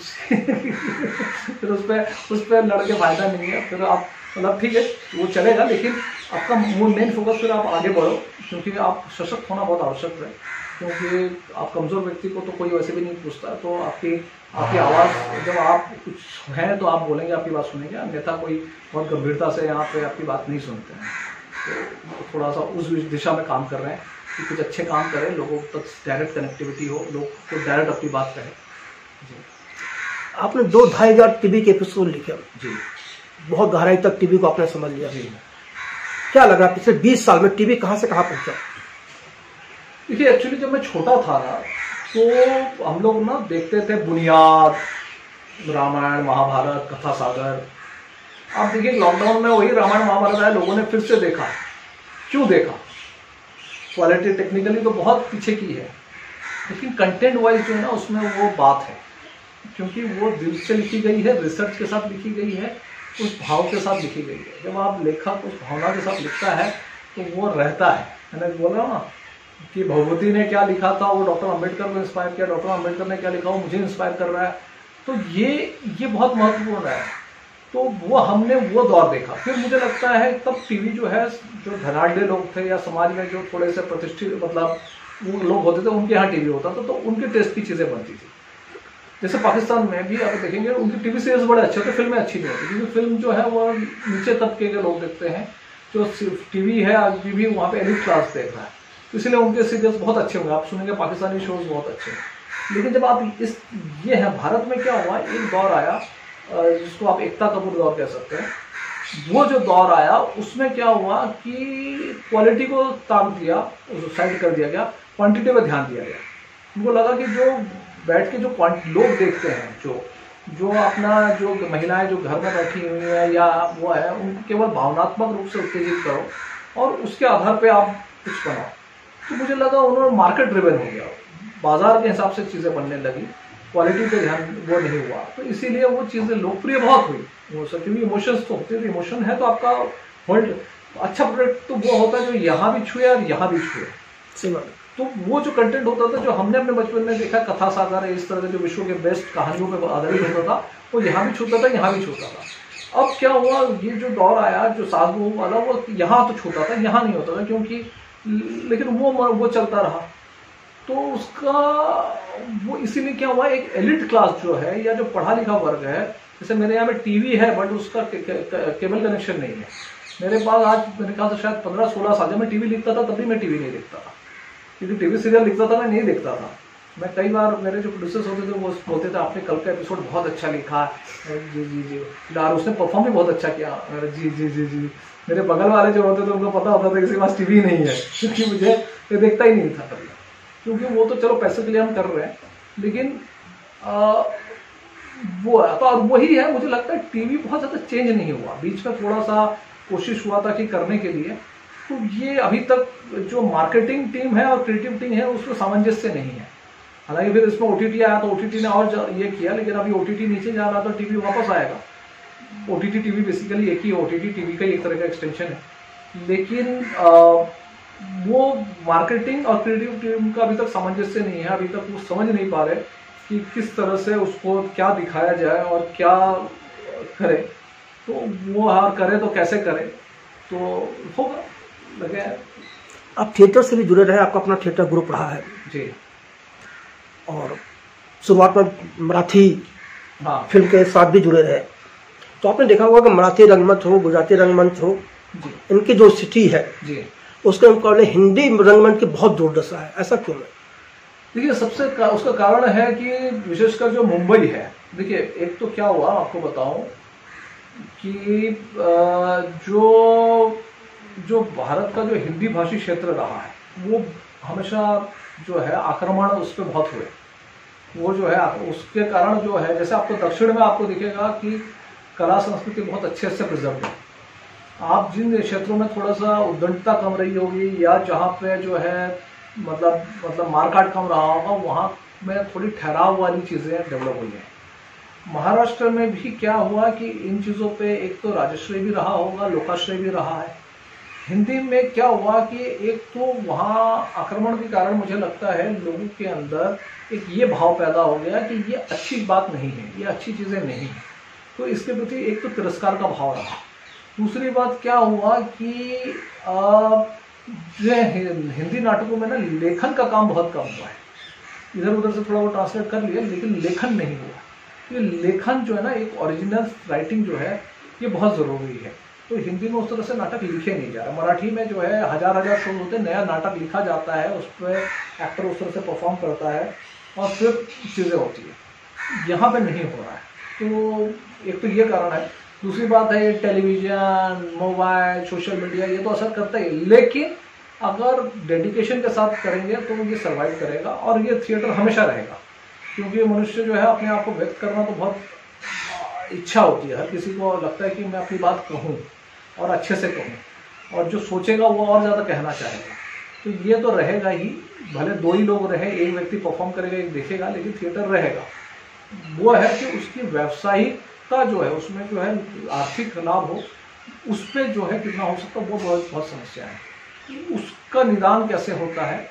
फिर उस पर लड़ के फायदा नहीं है। फिर आप मतलब ठीक है वो चलेगा, लेकिन आपका मेन फोकस फिर आप आगे बढ़ो, क्योंकि आप सशक्त होना बहुत आवश्यक है। क्योंकि आप कमज़ोर व्यक्ति को तो कोई वैसे भी नहीं पूछता, तो आपकी आवाज़ जब आप कुछ हैं तो आप बोलेंगे, आपकी बात सुनेंगे, अन्यथा कोई बहुत गंभीरता से यहाँ पे आपकी बात नहीं सुनते हैं। तो थोड़ा सा उस दिशा में काम कर रहे हैं कि कुछ अच्छे काम करें, लोगों तक डायरेक्ट कनेक्टिविटी हो, लोग को डायरेक्ट अपनी बात करें। जी, आपने 2-2.5 हज़ार टीवी के एपिसोड लिखे जी, बहुत गहराई तक टीवी को आपने समझ लिया जी। क्या लग रहा है पिछले 20 साल में टीवी कहाँ से कहाँ पहुँचा? देखिए एक्चुअली जब मैं छोटा था ना तो हम लोग ना देखते थे बुनियाद, रामायण महाभारत कथा सागर। आप देखिए लॉकडाउन में वही रामायण महाभारत आया, लोगों ने फिर से देखा। क्यों देखा? क्वालिटी टेक्निकली तो बहुत पीछे की है, लेकिन कंटेंट वाइज जो है ना उसमें वो बात है, क्योंकि वो दिल से लिखी गई है, रिसर्च के साथ लिखी गई है, उस भाव के साथ लिखी गई है। जब आप लेखक उस भावना के साथ लिखता है तो वो रहता है। मैंने बोला ना कि भगवती ने क्या लिखा था वो डॉक्टर अम्बेडकर को इंस्पायर किया, डॉक्टर अम्बेडकर ने क्या लिखा वो मुझे इंस्पायर कर रहा है। तो ये बहुत महत्वपूर्ण है। तो वो हमने वो दौर देखा। फिर मुझे लगता है तब टीवी जो है, जो धनाढ़ लोग थे या समाज में जो थोड़े से प्रतिष्ठित मतलब वो लोग होते थे, उनके यहाँ टीवी होता था, तो उनके टेस्ट की चीज़ें बनती थी। जैसे पाकिस्तान में भी आप देखेंगे उनकी टीवी सीरीज बड़े अच्छे होते, फिल्में अच्छी नहीं होती, क्योंकि फिल्म जो है वो नीचे तबके के लोग देखते हैं। जो सिर्फ टीवी है आज भी वहाँ पे एलिट क्लास देख रहा है, इसलिए उनके सीरियल्स बहुत अच्छे होंगे। आप सुनेंगे पाकिस्तानी शोज बहुत अच्छे हैं। लेकिन जब आप ये है भारत में क्या हुआ, एक दौर आया जिसको आप एकता कपूर दौर कह सकते हैं। वो जो दौर आया उसमें क्या हुआ कि क्वालिटी को ताक दिया, साइड कर दिया गया, क्वांटिटी पर ध्यान दिया गया। उनको लगा कि जो बैठ के जो लोग देखते हैं, जो अपना जो महिलाएं जो घर में बैठी हुई है या वो है, उनको केवल भावनात्मक रूप से उत्तेजित करो और उसके आधार पे आप कुछ बनाओ। तो मुझे लगा उन्होंने मार्केट ड्रिवन हो गया, बाजार के हिसाब से चीज़ें बनने लगी, क्वालिटी पे ध्यान वो नहीं हुआ। तो इसीलिए वो चीज़ें लोकप्रिय बहुत हुई वो सब, क्योंकि इमोशंस तो होते थे। इमोशन है तो आपका होल्ड अच्छा प्रोडक्ट तो वो होता है जो यहाँ भी छुए और यहाँ भी छुए। तो वो जो कंटेंट होता था जो हमने अपने बचपन में देखा, कथा सागर इस तरह के जो विश्व के बेस्ट कहानियों पे आधारित होता था, वो यहाँ भी छूता था, यहाँ भी छूता था। अब क्या हुआ, ये जो दौर आया जो सास बहू वाला, वो यहाँ तो छूता था, यहाँ नहीं होता था, क्योंकि लेकिन वो चलता रहा। तो उसका वो इसीलिए क्या हुआ, एक एलिट क्लास जो है या जो पढ़ा लिखा वर्ग है, जैसे मेरे यहाँ पे टीवी है बट उसका केबल कनेक्शन नहीं है। मेरे पास आज मेरे ख्याल से शायद 15-16 साल, जब मैं टीवी लिखता था तभी मैं टीवी नहीं देखता था, क्योंकि टीवी सीरियल लिखता था मैं नहीं देखता था। मैं कई बार मेरे जो प्रोड्यूसर्स होते थे वो बोलते थे आपने कल का एपिसोड बहुत अच्छा लिखा, जी जी जी, और उसने परफॉर्म भी बहुत अच्छा किया, जी जी जी जी। मेरे बगल वाले जो होते थे उनको पता होता था किसी के पास टीवी नहीं है, क्योंकि मुझे ये देखता ही नहीं था कभी, क्योंकि वो तो चलो पैसे के लिए हम कर रहे हैं, लेकिन वो तो और वही है। मुझे लगता है टीवी बहुत ज़्यादा चेंज नहीं हुआ, बीच में थोड़ा सा कोशिश हुआ था कि करने के लिए। तो ये अभी तक जो मार्केटिंग टीम है और क्रिएटिव टीम है उसमें सामंजस्य नहीं है। हालांकि फिर इसमें OTT आया तो OTT ने और ये किया, लेकिन अभी OTT नीचे जा रहा तो टीवी वापस आएगा। OTT टीवी बेसिकली एक ही OTT टीवी का एक तरह का एक्सटेंशन है, लेकिन वो मार्केटिंग और क्रिएटिव टीम का अभी तक सामंजस्य नहीं है। अभी तक वो समझ नहीं पा रहे कि किस तरह से उसको क्या दिखाया जाए और क्या करे, तो वो हर करे तो कैसे करे, तो होगा लगे। आप थिएटर से भी जुड़े रहे, आपका अपना थिएटर ग्रुप रहा है जी, और शुरुआत में मराठी फिल्म के साथ भी जुड़े रहे, तो आपने देखा होगा कि मराठी रंगमंच हो, गुजराती रंगमंच हो, इनकी जो स्थिति है जी, उसके मुकाबले हिंदी रंगमंच की बहुत दुर्दशा है। ऐसा क्यों है? देखिए उसका कारण है कि विशेषकर जो मुंबई है, देखिए एक तो क्या हुआ आपको बताऊं कि जो भारत का जो हिंदी भाषी क्षेत्र रहा है वो हमेशा जो है आक्रमण उस पर बहुत हुए। वो जो है उसके कारण जो है, जैसे आपको दक्षिण में आपको दिखेगा कि कला संस्कृति बहुत अच्छे से प्रिजर्व है। आप जिन क्षेत्रों में थोड़ा सा उद्दंडता कम रही होगी या जहाँ पे जो है मतलब मारकाट कम रहा होगा, वहाँ में थोड़ी ठहराव वाली चीज़ें डेवलप हुई हैं। महाराष्ट्र में भी क्या हुआ कि इन चीज़ों पे एक तो राजश्री भी रहा होगा, लोकाश्रय भी रहा है। हिंदी में क्या हुआ कि एक तो वहाँ आक्रमण के कारण मुझे लगता है लोगों के अंदर एक ये भाव पैदा हो गया कि ये अच्छी बात नहीं है, ये अच्छी चीज़ें नहीं है, तो इसके प्रति एक तो तिरस्कार का भाव रहा। दूसरी बात क्या हुआ कि हिंदी नाटकों में ना लेखन का काम बहुत कम हुआ है। इधर उधर से थोड़ा वो ट्रांसलेट कर लिया, लेकिन लेखन नहीं हुआ। ये लेखन जो है ना, एक ओरिजिनल राइटिंग जो है ये बहुत ज़रूरी है। तो हिंदी में उस तरह से नाटक लिखे नहीं जा रहे। मराठी में जो है हजार शोज होते हैं, नया नाटक लिखा जाता है, उस पर एक्टर उस तरह से परफॉर्म करता है और फिर चीज़ें होती है। यहाँ पे नहीं हो रहा है, तो एक तो ये कारण है। दूसरी बात है टेलीविज़न, मोबाइल, सोशल मीडिया, ये तो असर करता ही, लेकिन अगर डेडिकेशन के साथ करेंगे तो ये सर्वाइव करेगा और ये थिएटर हमेशा रहेगा, क्योंकि मनुष्य जो है अपने आप को व्यक्त करना तो बहुत इच्छा होती है, हर किसी को लगता है कि मैं अपनी बात कहूँ और अच्छे से कहूँ, और जो सोचेगा वो और ज़्यादा कहना चाहेगा। तो ये तो रहेगा ही, भले दो ही लोग रहे, एक व्यक्ति परफॉर्म करेगा एक देखेगा, लेकिन थिएटर रहेगा। वो है कि उसकी व्यावसायिकता जो है, उसमें जो है आर्थिक लाभ हो, उस पर जो है कितना हो सकता है वो बहुत समस्या है। उसका निदान कैसे होता है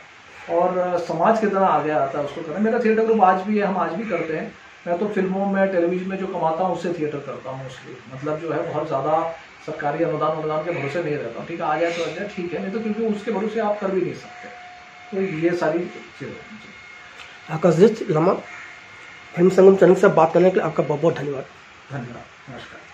और समाज कितना आगे आता है उसको करना। मेरा थिएटर ग्रुप आज भी है, हम आज भी करते हैं। मैं तो फिल्मों में, टेलीविजन में जो कमाता हूँ उससे थिएटर करता हूँ मोस्टली। मतलब जो है बहुत ज़्यादा सरकारी अनुदान के भरोसे नहीं रहता हूँ। ठीक है, आ जाए तो आ जाए, ठीक है, नहीं तो क्योंकि उसके भरोसे आप कर भी नहीं सकते। तो ये सारी चीज़ें। आकाशजीत लम्हा फिल्म संगम चैनल से बात करने के लिए आपका बहुत बहुत धन्यवाद। धन्यवाद, नमस्कार।